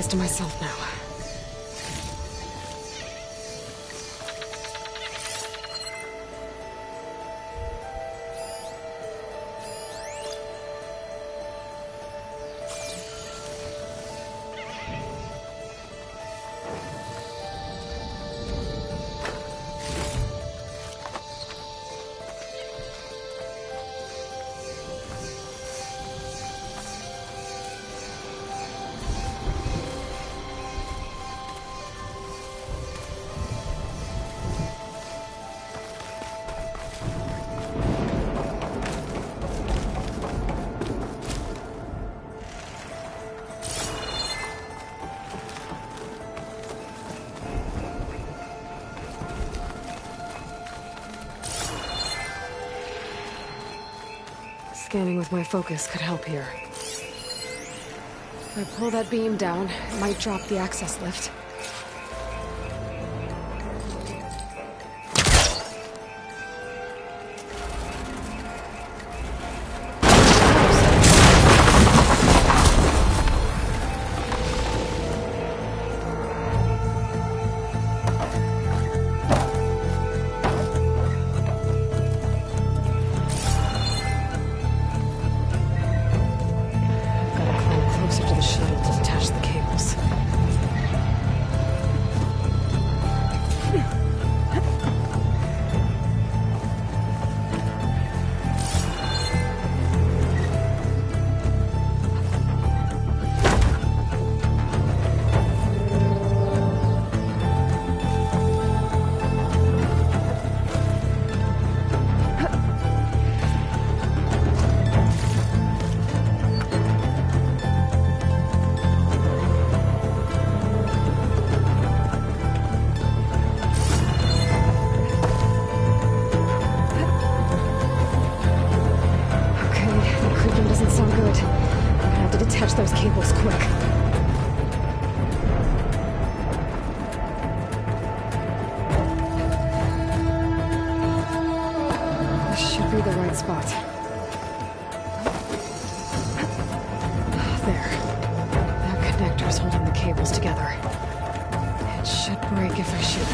To myself now. Scanning with my focus could help here. If I pull that beam down, it might drop the access lift. Those cables quick. This should be the right spot. There. That connector's holding the cables together. It should break if I shoot it.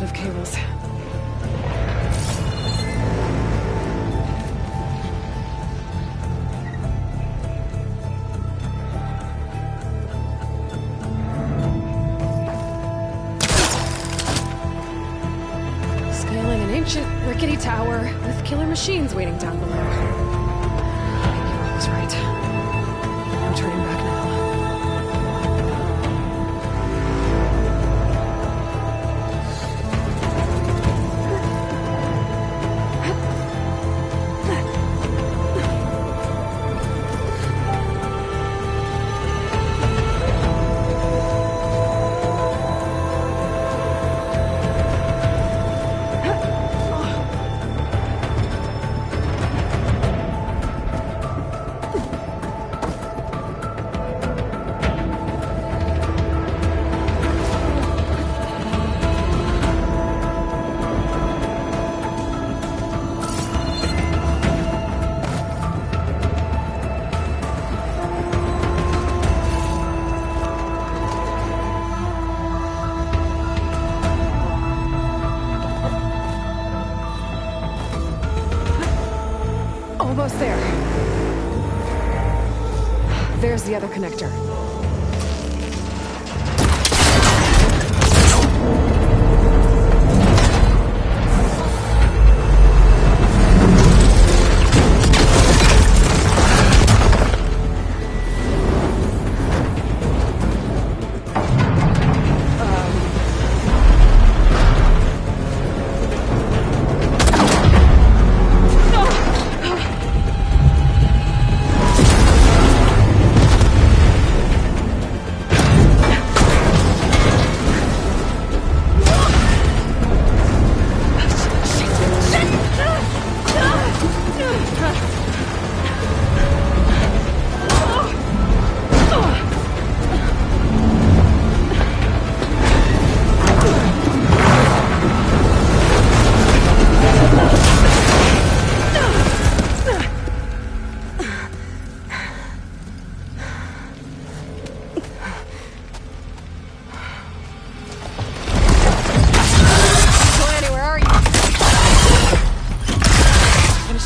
of cables. Scaling an ancient, rickety tower with killer machines waiting down below. I was right. No turning back now. Almost there. There's the other connector.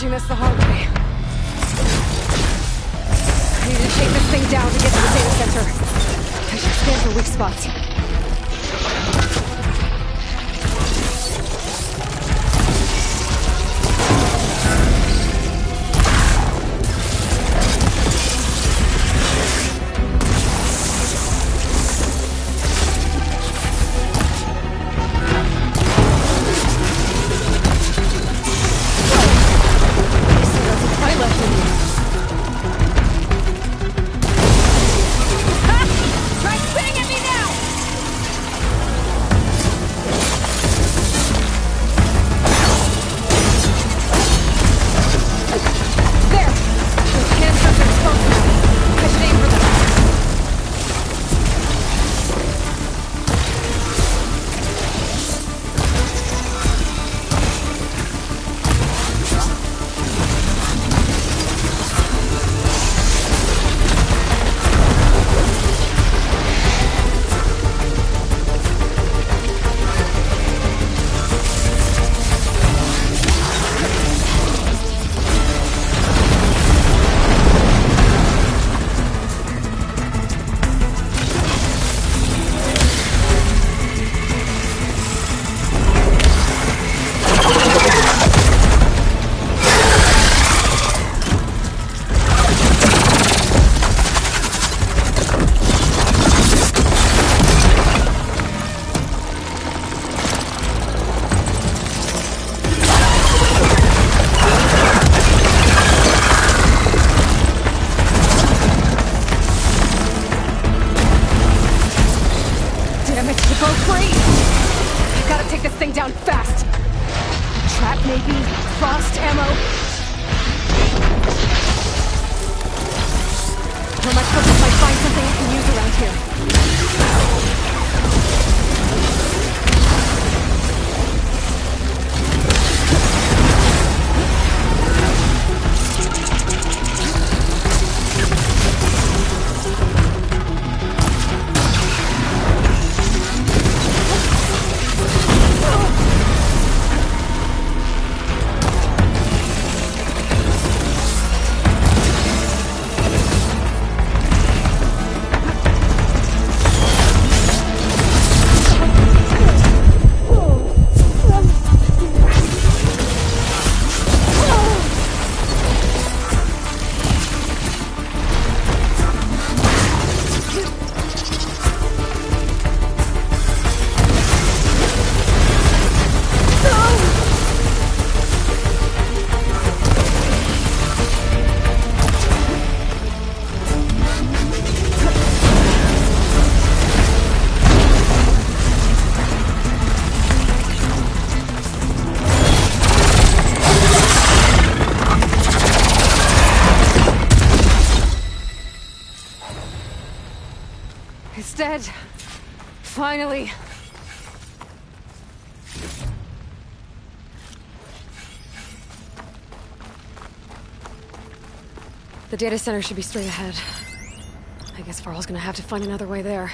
You missed the hard way. I need to take this thing down to get to the data center. I should scan for weak spots. Down fast! Trap maybe? Frost ammo? Where my focus might find something I can use around here. Oh! dead. Finally. The data center should be straight ahead. I guess Varl's gonna have to find another way there.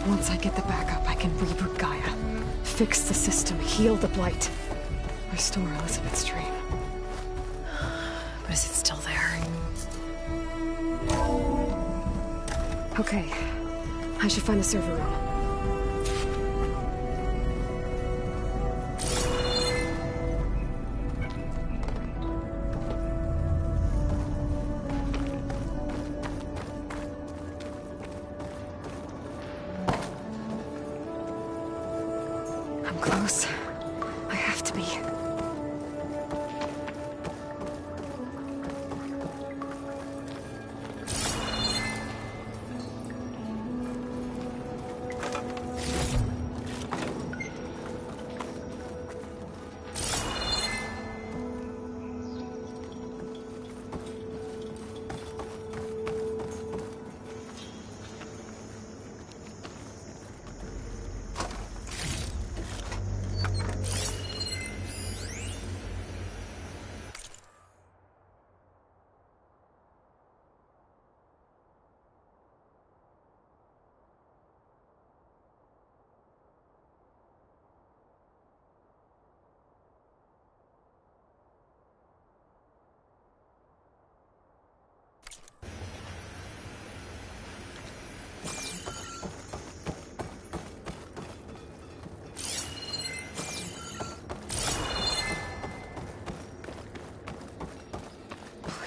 Once I get the backup, I can reboot Gaia. Fix the system, heal the Blight. Restore Elizabeth's dream. But is it still there? Okay. I should find the server room. I'm close. I have to be.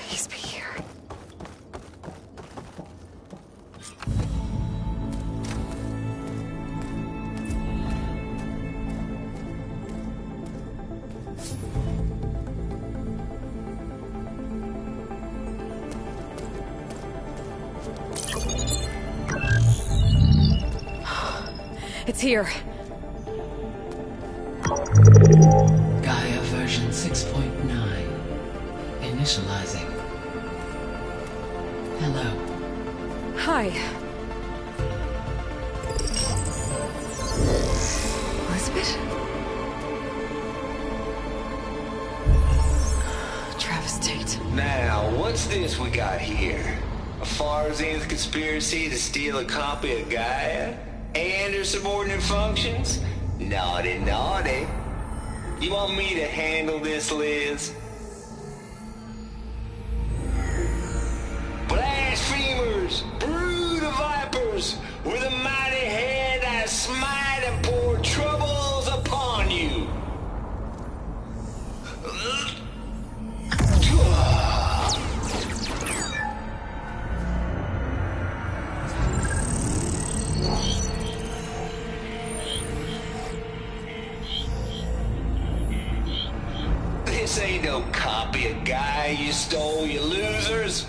Please be here. It's here. Gaia version 6.9. Initializing. Hello. Hi. Elizabeth? Travis Tate. Now, what's this we got here? A Farsian's conspiracy to steal a copy of Gaia? And her subordinate functions? Naughty, naughty. You want me to handle this, Liz? Blasphemers, brood of vipers, with a mighty hand I smite and pour troubles upon you. This ain't no copy of Gaia you stole, you losers.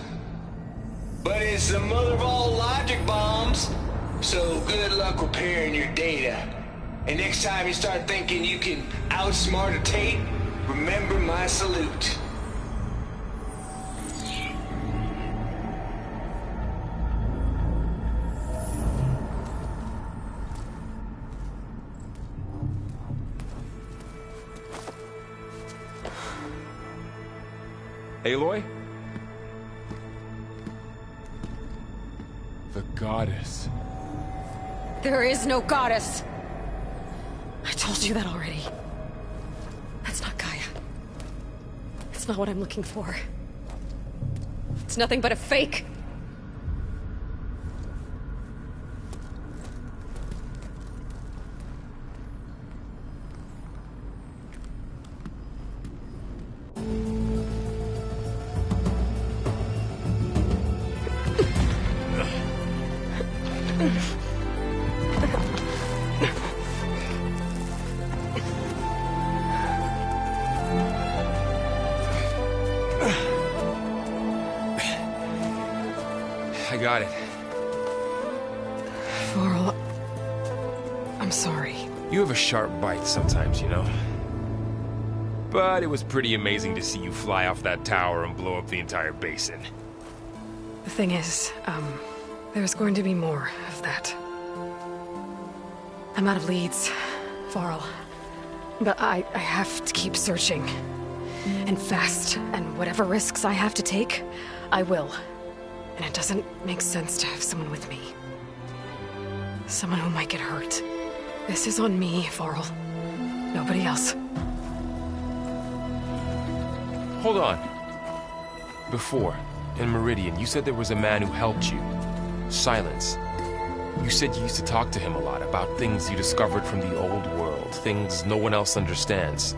But it's the mother of all logic bombs, so good luck repairing your data. And next time you start thinking you can outsmart a Tate, remember my salute. Aloy? The goddess. There is no goddess! I told you that already. That's not Gaia. It's not what I'm looking for. It's nothing but a fake. I got it. Varl, I'm sorry. You have a sharp bite sometimes, you know? But it was pretty amazing to see you fly off that tower and blow up the entire basin. The thing is, there's going to be more of that. I'm out of leads, Varl. But I have to keep searching. And fast. And whatever risks I have to take, I will. And it doesn't make sense to have someone with me. Someone who might get hurt. This is on me, Varl. Nobody else. Hold on. Before, in Meridian, you said there was a man who helped you. Silence. You said you used to talk to him a lot about things you discovered from the old world, things no one else understands.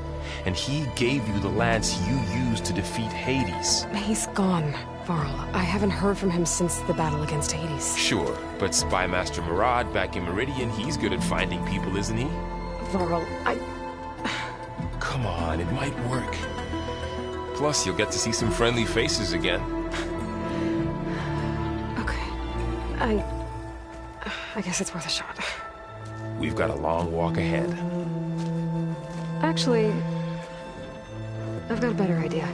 And he gave you the lance you used to defeat Hades. He's gone, Varl. I haven't heard from him since the battle against Hades. Sure, but Spy Master Murad back in Meridian, he's good at finding people, isn't he? Varl, Come on, it might work. Plus, you'll get to see some friendly faces again. Okay. I guess it's worth a shot. We've got a long walk ahead. Actually, I've got a better idea.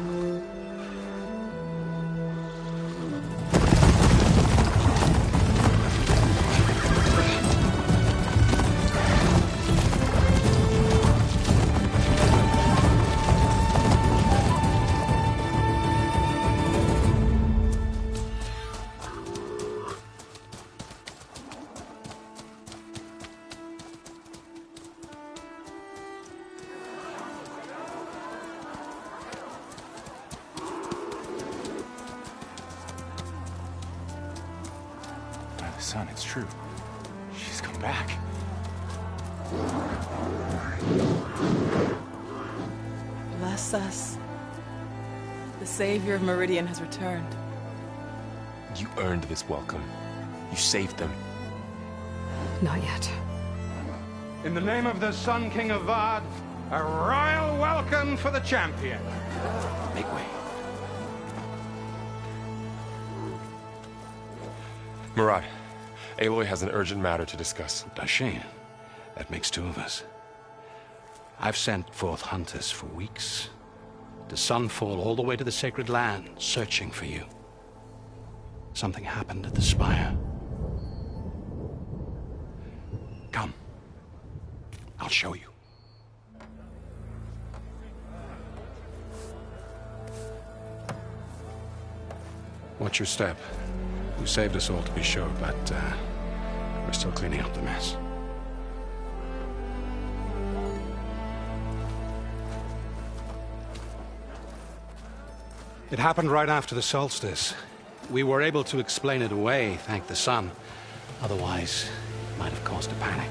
Son, it's true. She's come back. Bless us. The Savior of Meridian has returned. You earned this welcome. You saved them. Not yet. In the name of the Sun King of Vard, a royal welcome for the champion. Make way. Murad, Aloy has an urgent matter to discuss. Does she? That makes two of us. I've sent forth hunters for weeks, to sunfall all the way to the sacred land, searching for you. Something happened at the spire. Come. I'll show you. Watch your step. You saved us all, to be sure, but we're still cleaning up the mess. It happened right after the solstice. We were able to explain it away, thank the sun. Otherwise, it might have caused a panic.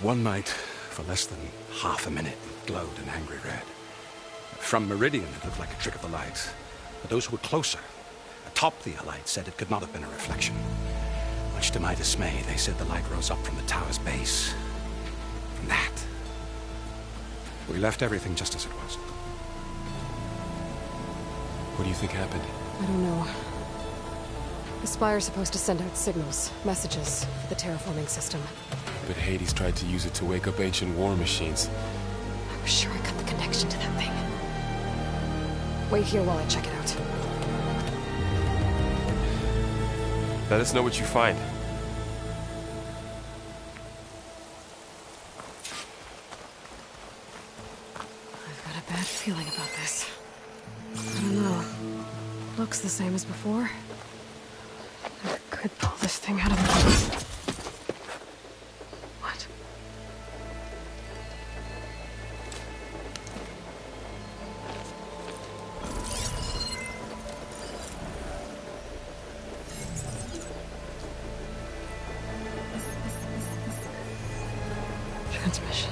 One night, for less than half a minute, it glowed an angry red. From Meridian, it looked like a trick of the light. But those who were closer, atop the Allied, said it could not have been a reflection. Much to my dismay, they said the light rose up from the tower's base. From that. We left everything just as it was. What do you think happened? I don't know. The Spire's supposed to send out signals, messages, for the terraforming system. But Hades tried to use it to wake up ancient war machines. I was sure I got the connection to that thing. Wait here while I check it out. Let us know what you find. I've got a bad feeling about this. I don't know. Looks the same as before. I could pull this thing out of the... What? Transmission.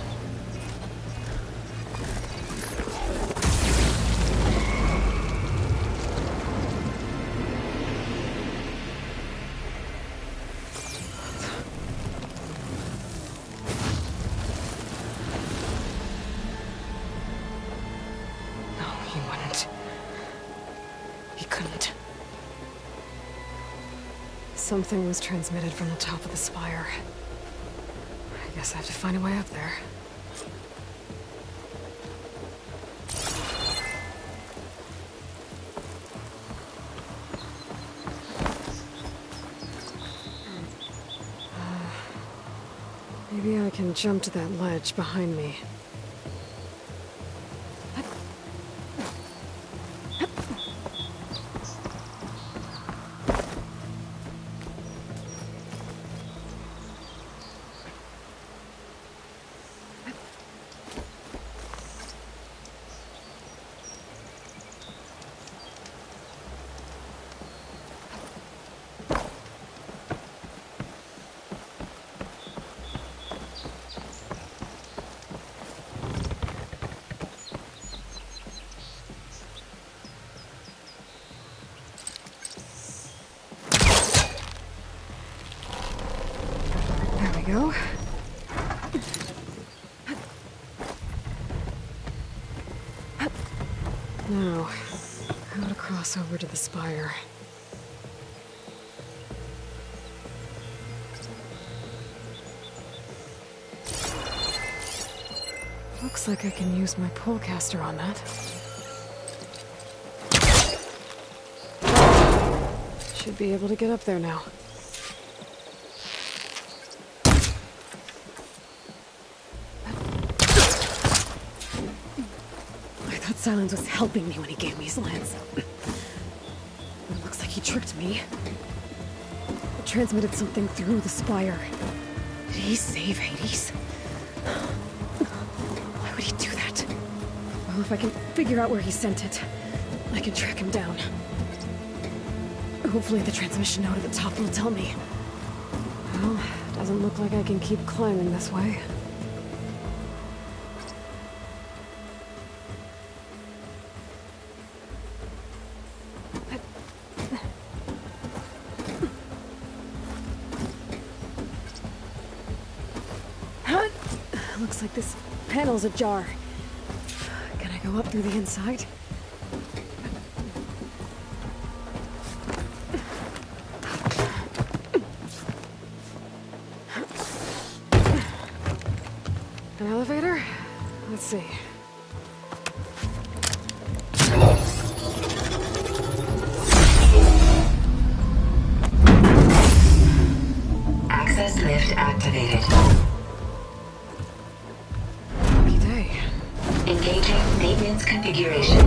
Something was transmitted from the top of the spire. I guess I have to find a way up there. Maybe I can jump to that ledge behind me. Go. Now, how to cross over to the spire. Looks like I can use my polecaster on that. Should be able to get up there now. Silence was helping me when he gave me his lance. It looks like he tricked me. It transmitted something through the spire. Did he save Hades? Why would he do that? Well, if I can figure out where he sent it, I can track him down. Hopefully the transmission node at the top will tell me. Well, doesn't look like I can keep climbing this way. Looks like this panel's ajar. Can I go up through the inside? An elevator? Let's see. Access lift activated. Engaging maintenance configuration. The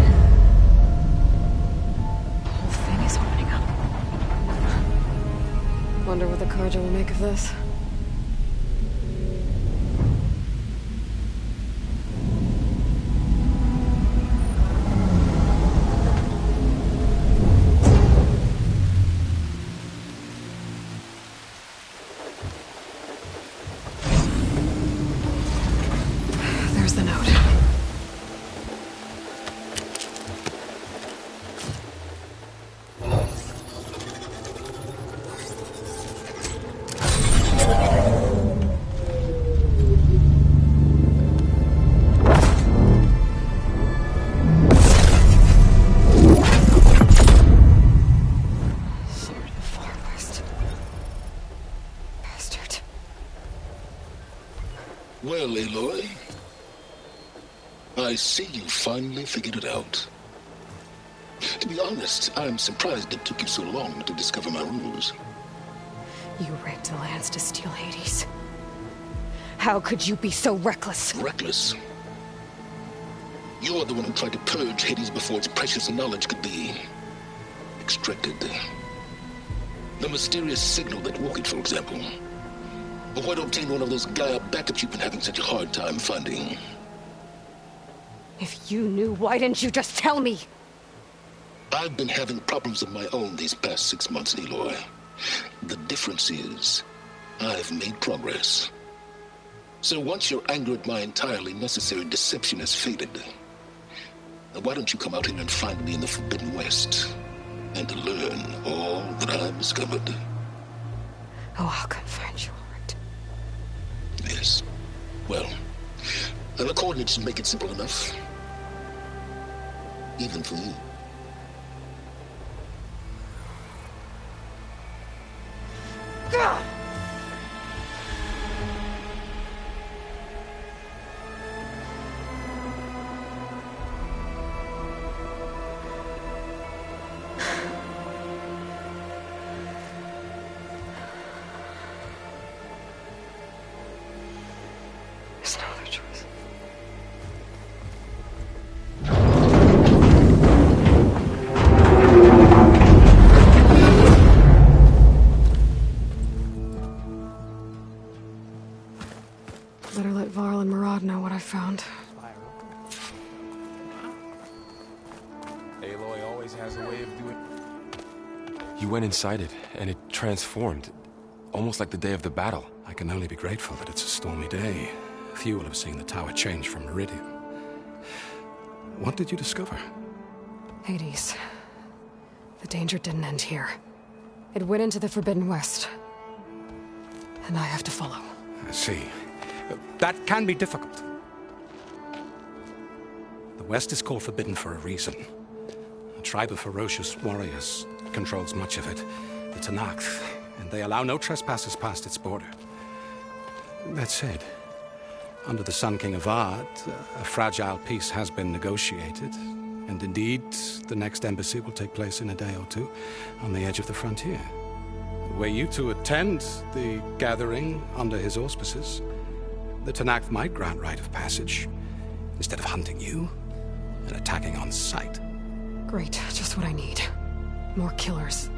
whole thing is opening up. Wonder what the Carja will make of this. There's the note. I see you finally figured it out. To be honest, I'm surprised it took you so long to discover my ruse. You rigged the lands to steal Hades. How could you be so reckless? Reckless? You're the one who tried to purge Hades before its precious knowledge could be extracted. The mysterious signal that woke it, for example. Or why to obtain one of those Gaia backups you've been having such a hard time finding. If you knew, why didn't you just tell me? I've been having problems of my own these past 6 months, Aloy. The difference is, I've made progress. So once your anger at my entirely necessary deception has faded, why don't you come out here and find me in the Forbidden West, and to learn all that I've discovered? Oh, I'll come find you, all right. Yes. Well, the coordinates make it simple enough. Even for you. There's no other choice. Better let Varl and Murad know what I found. Aloy always has a way of doing... You went inside it, and it transformed. Almost like the day of the battle. I can only be grateful that it's a stormy day. Few will have seen the tower change from Meridian. What did you discover? Hades. The danger didn't end here. It went into the Forbidden West. And I have to follow. I see. That can be difficult. The West is called Forbidden for a reason. A tribe of ferocious warriors controls much of it, the Tenakth, and they allow no trespassers past its border. That said, under the Sun King of Ard, a fragile peace has been negotiated, and indeed, the next embassy will take place in a day or two on the edge of the frontier. Were you to attend the gathering under his auspices, the Tenakth might grant right of passage, instead of hunting you and attacking on sight. Great, just what I need. More killers.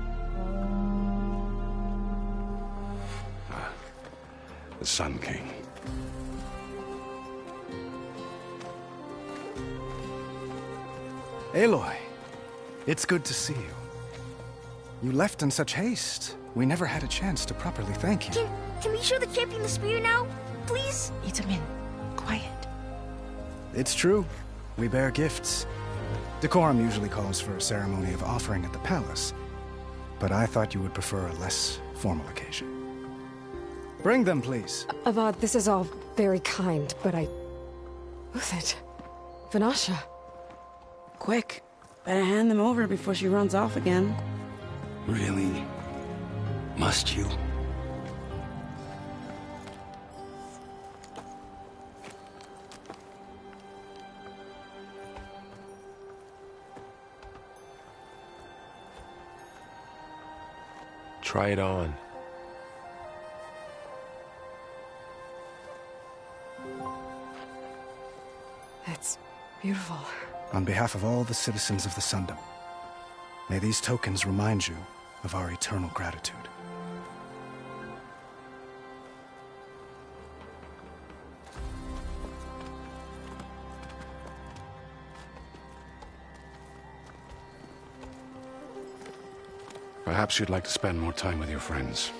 The Sun King. Aloy, it's good to see you. You left in such haste. We never had a chance to properly thank you. Can we show the champion the spear now? Please? Itamin, quiet. It's true. We bear gifts. Decorum usually calls for a ceremony of offering at the palace, but I thought you would prefer a less formal occasion. Bring them, please. Avad, this is all very kind, but Who's it? Vanasha. Quick. Better hand them over before she runs off again. Really? Must you? Try it on. It's beautiful. On behalf of all the citizens of the Sundom, may these tokens remind you of our eternal gratitude. Perhaps you'd like to spend more time with your friends.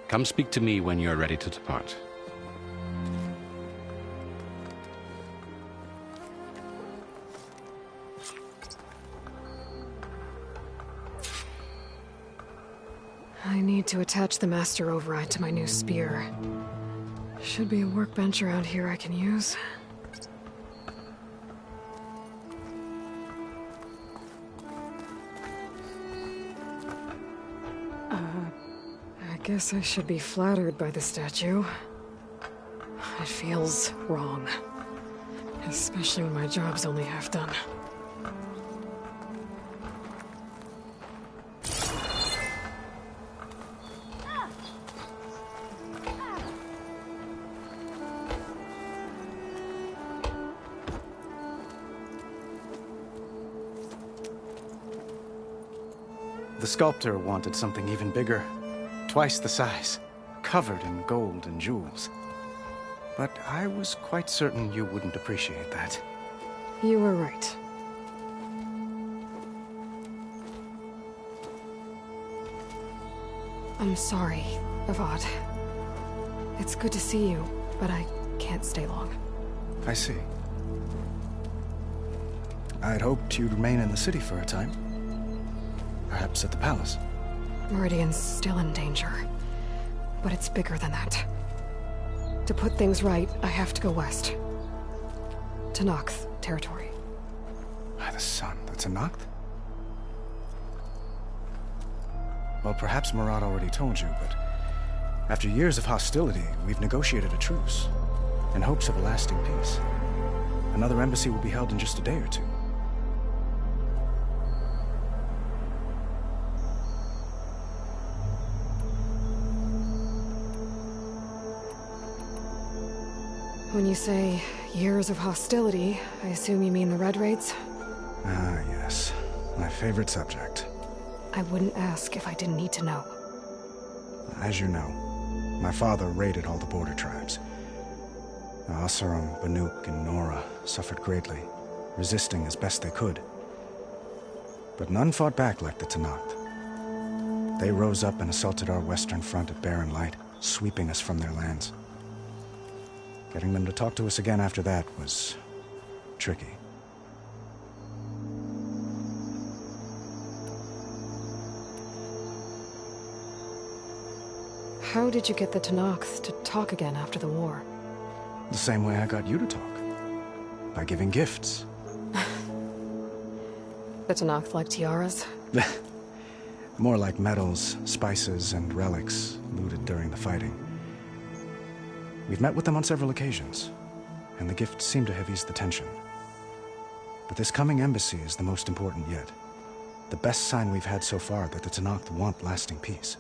Come speak to me when you're ready to depart. I need to attach the Master Override to my new spear. Should be a workbench around here I can use. I guess I should be flattered by the statue. It feels wrong. Especially when my job's only half done. The sculptor wanted something even bigger, twice the size, covered in gold and jewels. But I was quite certain you wouldn't appreciate that. You were right. I'm sorry, Avad. It's good to see you, but I can't stay long. I see. I'd hoped you'd remain in the city for a time. Perhaps at the palace. Meridian's still in danger, but it's bigger than that. To put things right, I have to go west. To Nox territory. By the sun, that's a Noct? Well, perhaps Murad already told you, but after years of hostility, we've negotiated a truce, in hopes of a lasting peace. Another embassy will be held in just a day or two. When you say years of hostility, I assume you mean the Red Raids? Ah, yes. My favorite subject. I wouldn't ask if I didn't need to know. As you know, my father raided all the border tribes. Asuram, Banuk, and Nora suffered greatly, resisting as best they could. But none fought back like the Tenakth. They rose up and assaulted our western front at Barren Light, sweeping us from their lands. Getting them to talk to us again after that was tricky. How did you get the Tenakth to talk again after the war? The same way I got you to talk. By giving gifts. The Tenakth like tiaras? More like medals, spices, and relics looted during the fighting. We've met with them on several occasions, and the gifts seem to have eased the tension. But this coming embassy is the most important yet. The best sign we've had so far that the Tenakth want lasting peace.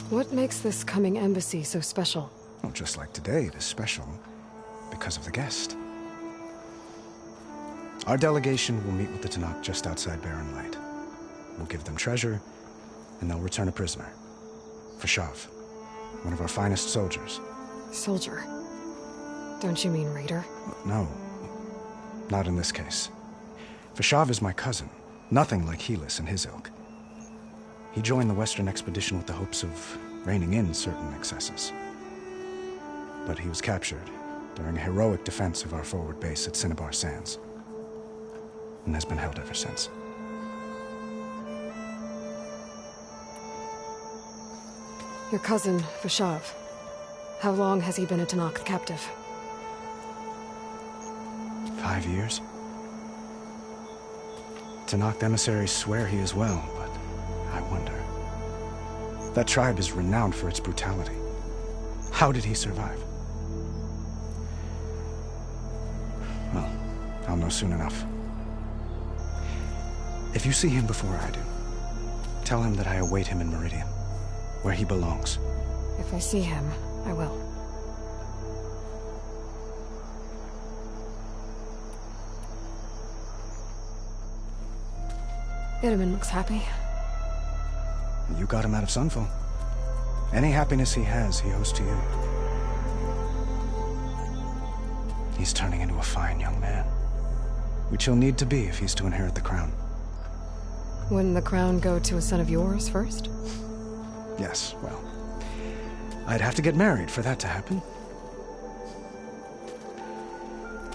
What makes this coming embassy so special? Well, just like today, it is special because of the guest. Our delegation will meet with the Tenakth just outside Barren Light. We'll give them treasure, and they'll return a prisoner. Fashav, one of our finest soldiers. Soldier? Don't you mean raider? No, not in this case. Fashav is my cousin, nothing like Helis and his ilk. He joined the Western expedition with the hopes of reining in certain excesses. But he was captured during a heroic defense of our forward base at Cinnabar Sands, and has been held ever since. Your cousin, Fashav. How long has he been a Tenakth captive? 5 years. Tenakth emissaries swear he is well, but I wonder. That tribe is renowned for its brutality. How did he survive? Well, I'll know soon enough. If you see him before I do, tell him that I await him in Meridian, where he belongs. If I see him, I will. Itaman looks happy. You got him out of Sunfall. Any happiness he has, he owes to you. He's turning into a fine young man, which he'll need to be if he's to inherit the crown. Wouldn't the crown go to a son of yours first? Yes, well, I'd have to get married for that to happen.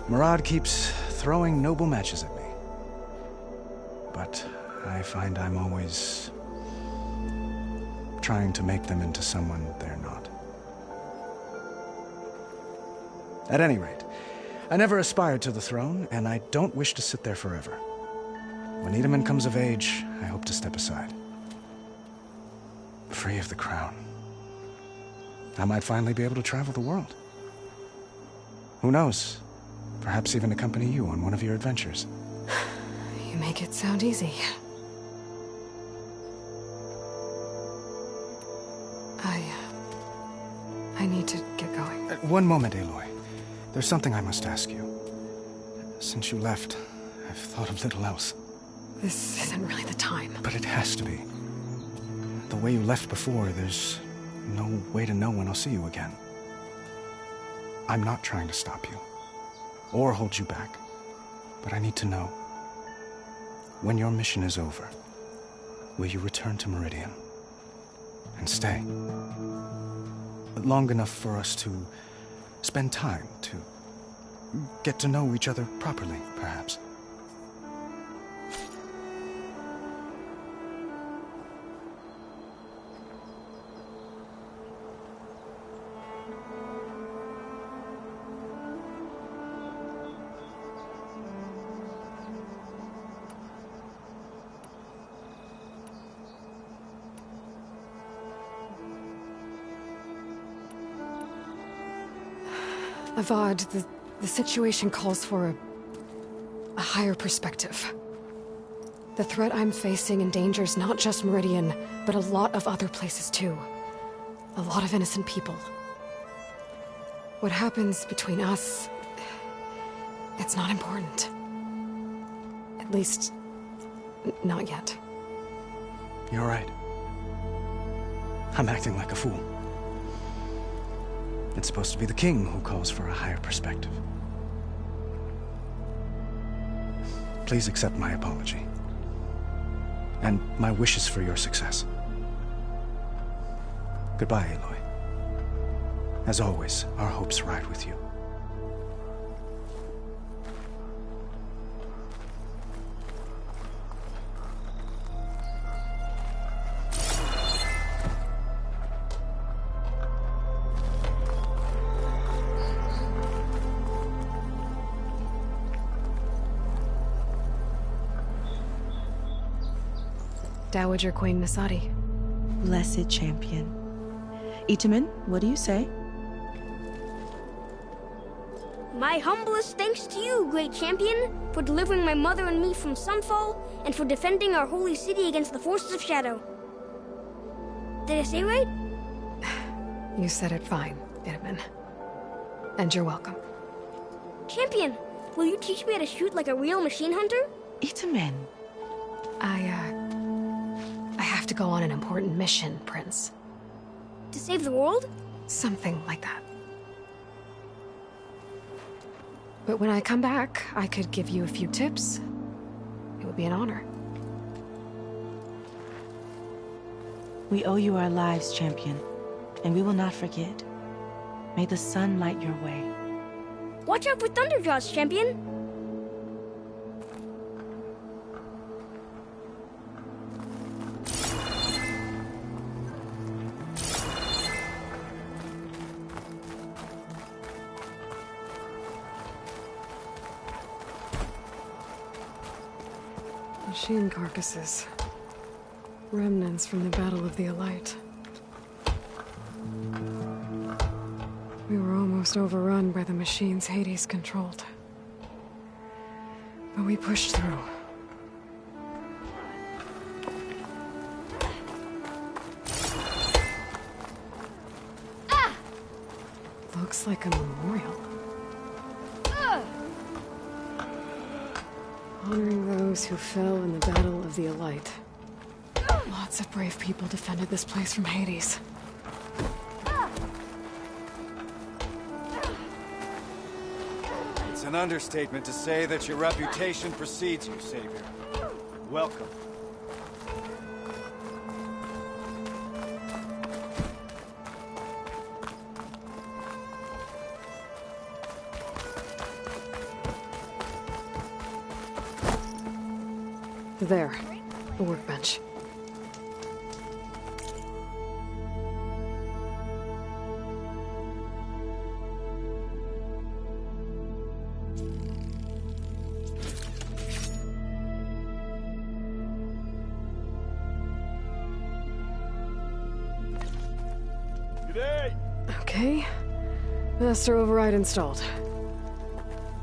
Murad keeps throwing noble matches at me. But I find I'm always trying to make them into someone they're not. At any rate, I never aspired to the throne, and I don't wish to sit there forever. When Itaman comes of age, I hope to step aside. Free of the crown. I might finally be able to travel the world. Who knows? Perhaps even accompany you on one of your adventures. You make it sound easy. I need to get going. One moment, Aloy. There's something I must ask you. Since you left, I've thought of little else. This isn't really the time. But it has to be. The way you left before, there's no way to know when I'll see you again. I'm not trying to stop you, or hold you back, but I need to know. When your mission is over, will you return to Meridian? And stay? Long enough for us to spend time, to get to know each other properly, perhaps. Avad, the situation calls for a higher perspective. The threat I'm facing endangers not just Meridian, but a lot of other places too. A lot of innocent people. What happens between us, it's not important. At least, not yet. You're right. I'm acting like a fool. It's supposed to be the king who calls for a higher perspective. Please accept my apology. And my wishes for your success. Goodbye, Aloy. As always, our hopes ride with you. Dowager Queen Nasadi. Blessed champion. Itamen, what do you say? My humblest thanks to you, great champion, for delivering my mother and me from Sunfall, and for defending our holy city against the forces of Shadow. Did I say right? You said it fine, Itamen. And you're welcome. Champion, will you teach me how to shoot like a real machine hunter? Itamen. I have to go on an important mission, Prince. To save the world? Something like that. But when I come back, I could give you a few tips. It would be an honor. We owe you our lives, champion, and we will not forget. May the sun light your way. Watch out for Thunderjaws, champion! Machine carcasses. Remnants from the Battle of the Elite. We were almost overrun by the machines Hades controlled. But we pushed through. Looks like a memorial. Honoring those who fell in the Battle of the Elite. Lots of brave people defended this place from Hades. It's an understatement to say that your reputation precedes you, Savior. Welcome. There, a workbench. G'day! Okay. Master override installed.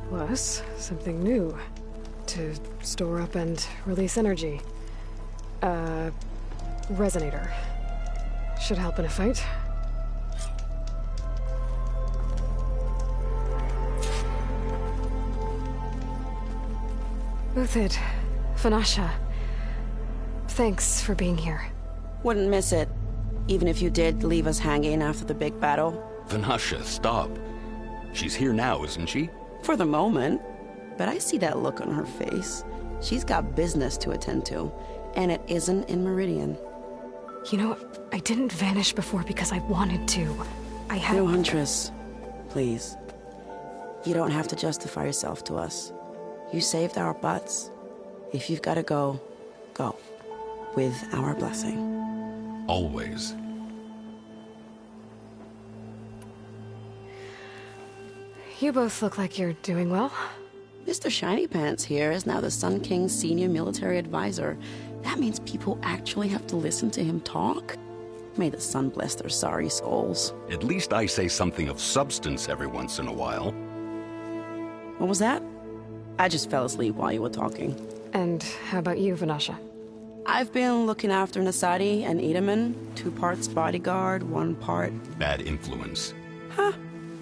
Plus, something new. To store up and release energy. Resonator. Should help in a fight. Uthid, Vanasha, thanks for being here. Wouldn't miss it, even if you did leave us hanging after the big battle. Vanasha, stop. She's here now, isn't she? For the moment. But I see that look on her face. She's got business to attend to, and it isn't in Meridian. You know, I didn't vanish before because I wanted to. I had... No, Huntress. Please. You don't have to justify yourself to us. You saved our butts. If you've got to go, go. With our blessing. Always. You both look like you're doing well. Mr. Shiny Pants here is now the Sun King's senior military advisor. That means people actually have to listen to him talk? May the sun bless their sorry souls. At least I say something of substance every once in a while. What was that? I just fell asleep while you were talking. And how about you, Vanasha? I've been looking after Nasadi and Edaman. 2 parts bodyguard, 1 part... Bad influence. Huh.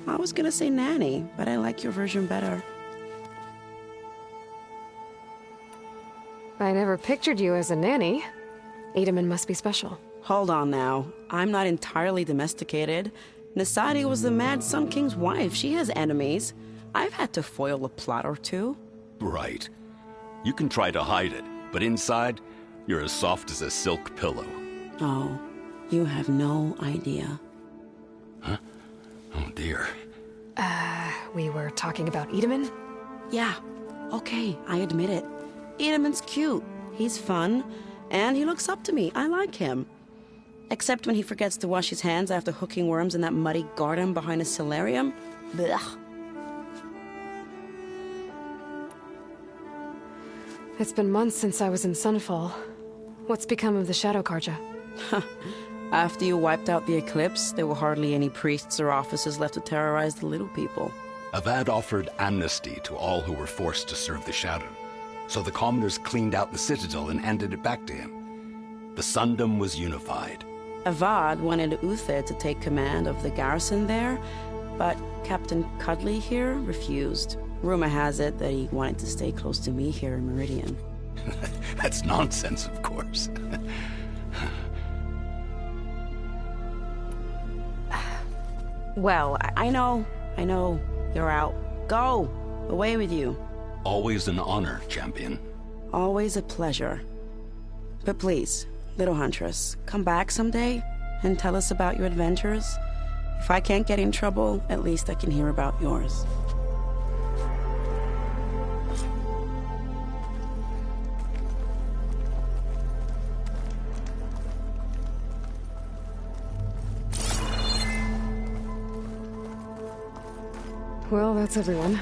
I was gonna say nanny, but I like your version better. I never pictured you as a nanny. Edaman must be special. Hold on now. I'm not entirely domesticated. Nasadi was the Mad Sun King's wife. She has enemies. I've had to foil a plot or 2. Right. You can try to hide it, but inside, you're as soft as a silk pillow. Oh, you have no idea. Huh? Oh dear. We were talking about Edaman? Yeah. Okay, I admit it. Edaman's cute. He's fun. And he looks up to me. I like him. Except when he forgets to wash his hands after hooking worms in that muddy garden behind a solarium. Blech. It's been months since I was in Sunfall. What's become of the Shadow Karja? After you wiped out the eclipse, there were hardly any priests or officers left to terrorize the little people. Avad offered amnesty to all who were forced to serve the Shadow. So the commoners cleaned out the citadel and handed it back to him. The Sundom was unified. Avad wanted Uthid to take command of the garrison there, but Captain Cudley here refused. Rumor has it that he wanted to stay close to me here in Meridian. That's nonsense, of course. Well, I know. You're out. Go! Away with you. Always an honor, champion. Always a pleasure. But please, little Huntress, come back someday and tell us about your adventures. If I can't get in trouble, at least I can hear about yours. Well, that's everyone.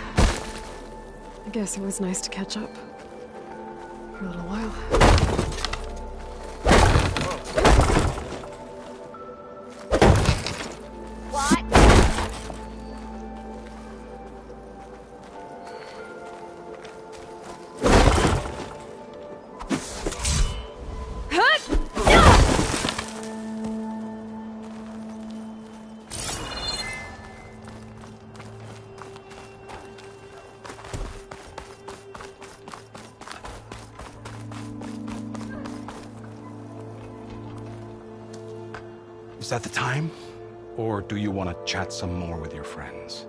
I guess it was nice to catch up. For a little while. Is that the time? Or do you want to chat some more with your friends?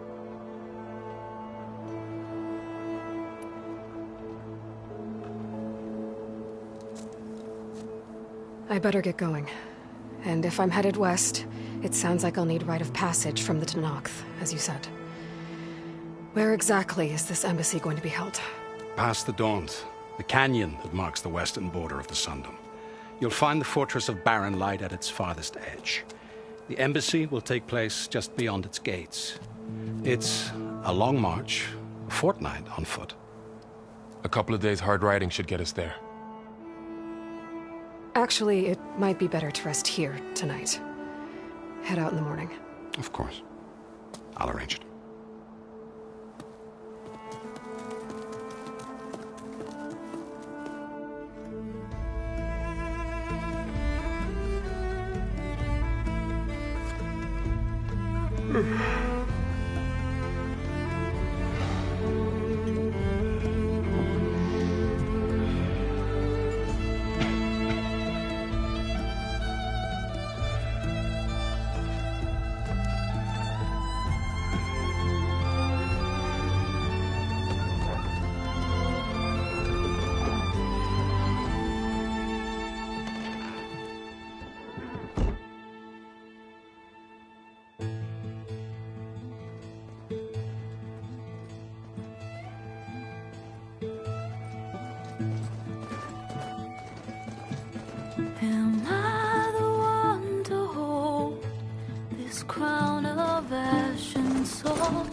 I better get going. And if I'm headed west, it sounds like I'll need rite of passage from the Tenakth, as you said. Where exactly is this embassy going to be held? Past the Daunt, the canyon that marks the western border of the Sundom. You'll find the fortress of Barren Light at its farthest edge. The embassy will take place just beyond its gates. It's a long march, a fortnight on foot. A couple of days hard riding should get us there. Actually, it might be better to rest here tonight. Head out in the morning. Of course. I'll arrange it. Am I the one to hold this crown of ash and salt?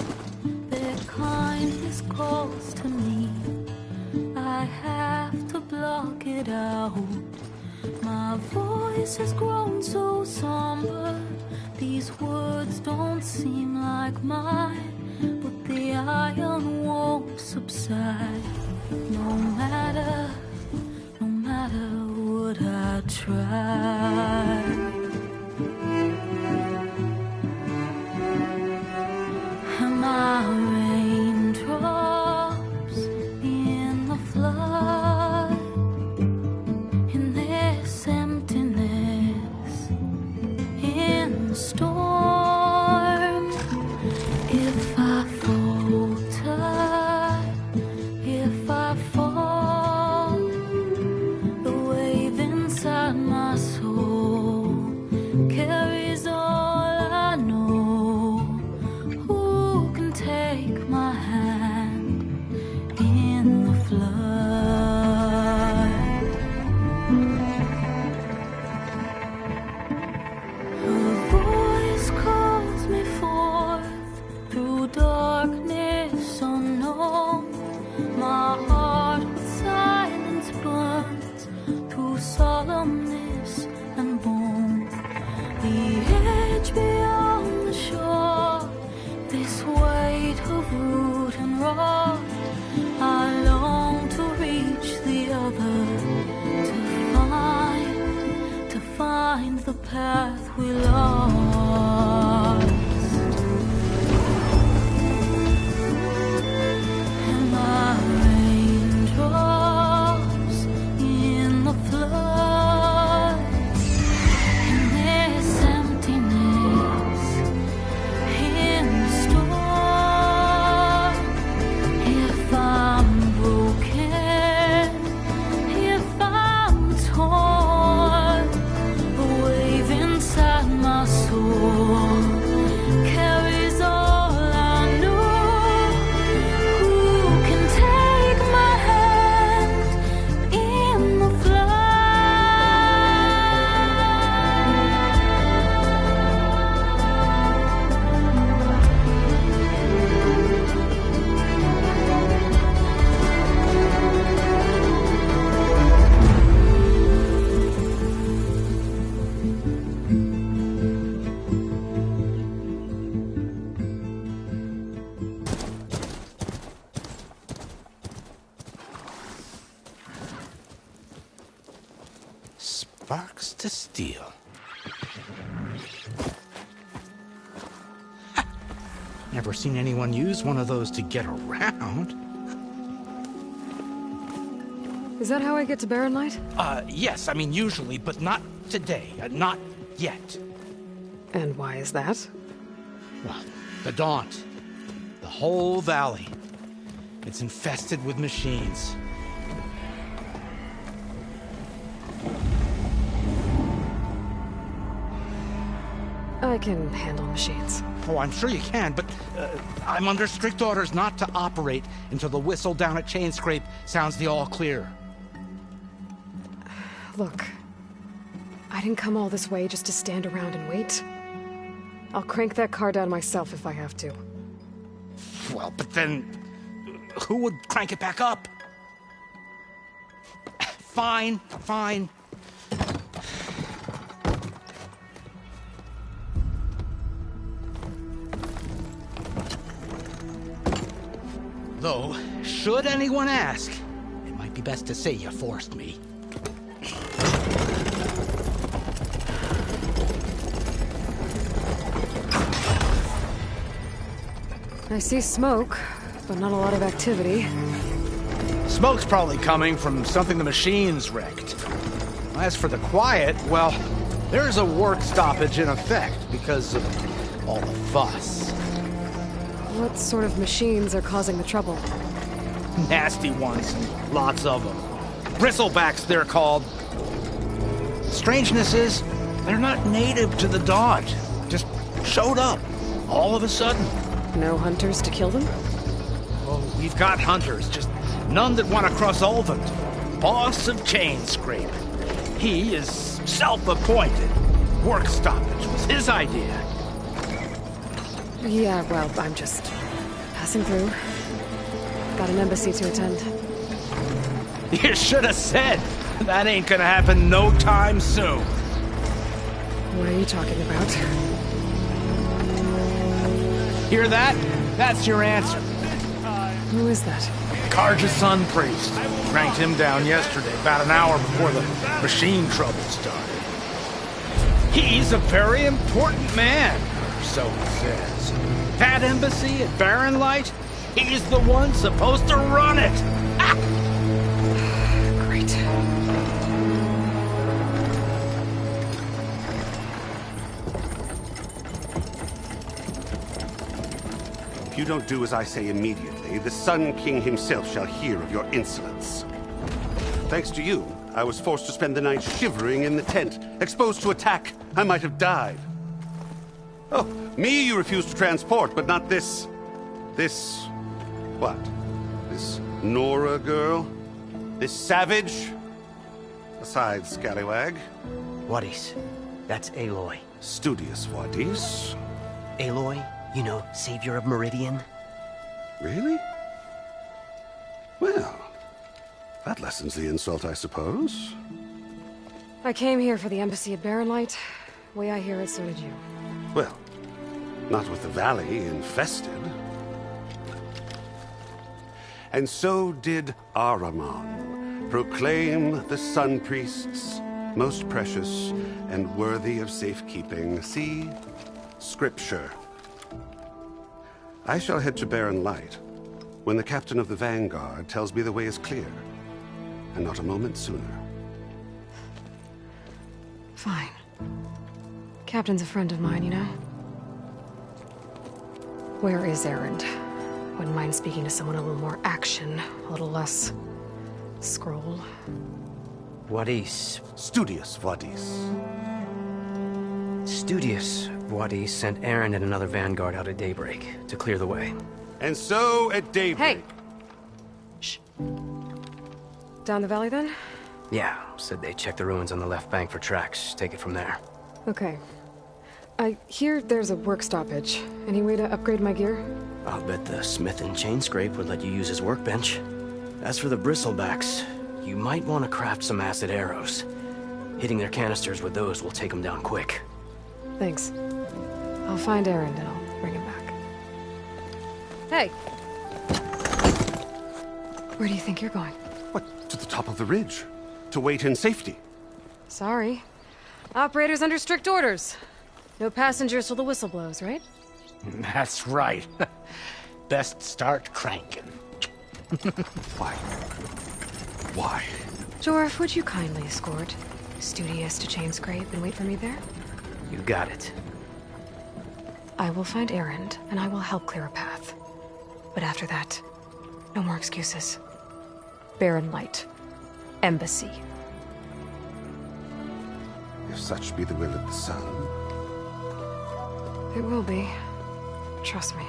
Their kindness calls to me. I have to block it out. My voice has grown so somber. These words don't seem like mine, but the iron won't subside. No matter what I try. Am I raindrops in the flood? In this emptiness, in the storm. If I falter, if I fall, the wave inside my soul carries all I know. Who can take my hand in the flood? Her voice calls me forth through darkness unknown. My heart with silence burns through solemnness and bone. The edge beyond the shore, this weight of root and rod. I long to reach the other, to find the path we lost. And my raindrops in the flood, in this emptiness, in the storm. If I'm broken, if I'm torn, the wave inside my soul carries all I know. Who can take my hand in the Sparks to steel. Never seen anyone use one of those to get around. Is that how I get to Barren Light? Yes, I mean usually, but not today. Not yet. And why is that? Well, the Daunt. The whole valley. It's infested with machines. I can handle machines. Oh, I'm sure you can, but I'm under strict orders not to operate until the whistle down at Chain Scrape sounds the all clear. Look, I didn't come all this way just to stand around and wait. I'll crank that car down myself if I have to. Well, but then who would crank it back up? Fine, fine. Though, should anyone ask, it might be best to say you forced me. I see smoke, but not a lot of activity. Smoke's probably coming from something the machines wrecked. As for the quiet, well, there's a work stoppage in effect because of all the fuss. What sort of machines are causing the trouble? Nasty ones, and lots of them. Bristlebacks, they're called. Strangeness is, they're not native to the Dodge. Just showed up, all of a sudden. No hunters to kill them? Oh, we've got hunters, just none that want to cross Ulvund. Boss of Chainscrape. He is self-appointed. Work stoppage was his idea. Yeah, well, I'm just passing through. Got an embassy to attend. You should have said. That ain't gonna happen no time soon. What are you talking about? Hear that? That's your answer. Who is that? Karja's son priest. Cranked him down yesterday, about an hour before the machine trouble started. He's a very important man, so he says. That embassy at Barren Light, he's the one supposed to run it. Great. If you don't do as I say immediately, the Sun King himself shall hear of your insolence. Thanks to you, I was forced to spend the night shivering in the tent. Exposed to attack, I might have died. Oh, me you refused to transport, but not this... what? This Nora girl? This savage? Besides, scallywag. Wadis. That's Aloy. Studious Wadis. Aloy, you know, savior of Meridian. Really? Well, that lessens the insult, I suppose. I came here for the embassy at Barren Light. Way I hear it, so did you. Well, not with the valley infested. And so did Ahriman proclaim the Sun Priests most precious and worthy of safekeeping. See? Scripture. I shall head to Barren Light when the captain of the Vanguard tells me the way is clear, and not a moment sooner. Fine. Captain's a friend of mine, you know? Where is Erend? Wouldn't mind speaking to someone a little more action, a little less... scroll. Wadis. Studious Wadis. Studious Wadis sent Erend and another Vanguard out at daybreak to clear the way. And so at daybreak... Hey! Shh. Down the valley, then? Yeah, said they checked the ruins on the left bank for tracks. Take it from there. Okay. I hear there's a work stoppage. Any way to upgrade my gear? I'll bet the smith in Chainscrape would let you use his workbench. As for the bristlebacks, you might want to craft some acid arrows. Hitting their canisters with those will take them down quick. Thanks. I'll find Erend and I'll bring him back. Hey! Where do you think you're going? What? To the top of the ridge. To wait in safety. Sorry. Operator's under strict orders. No passengers till the whistle blows, right? That's right. Best start cranking. Why? Why? Jorf, would you kindly escort Studious to Chainscrape and wait for me there? You got it. I will find Erend, and I will help clear a path. But after that, no more excuses. Barren Light. Embassy. If such be the will of the sun. It will be. Trust me.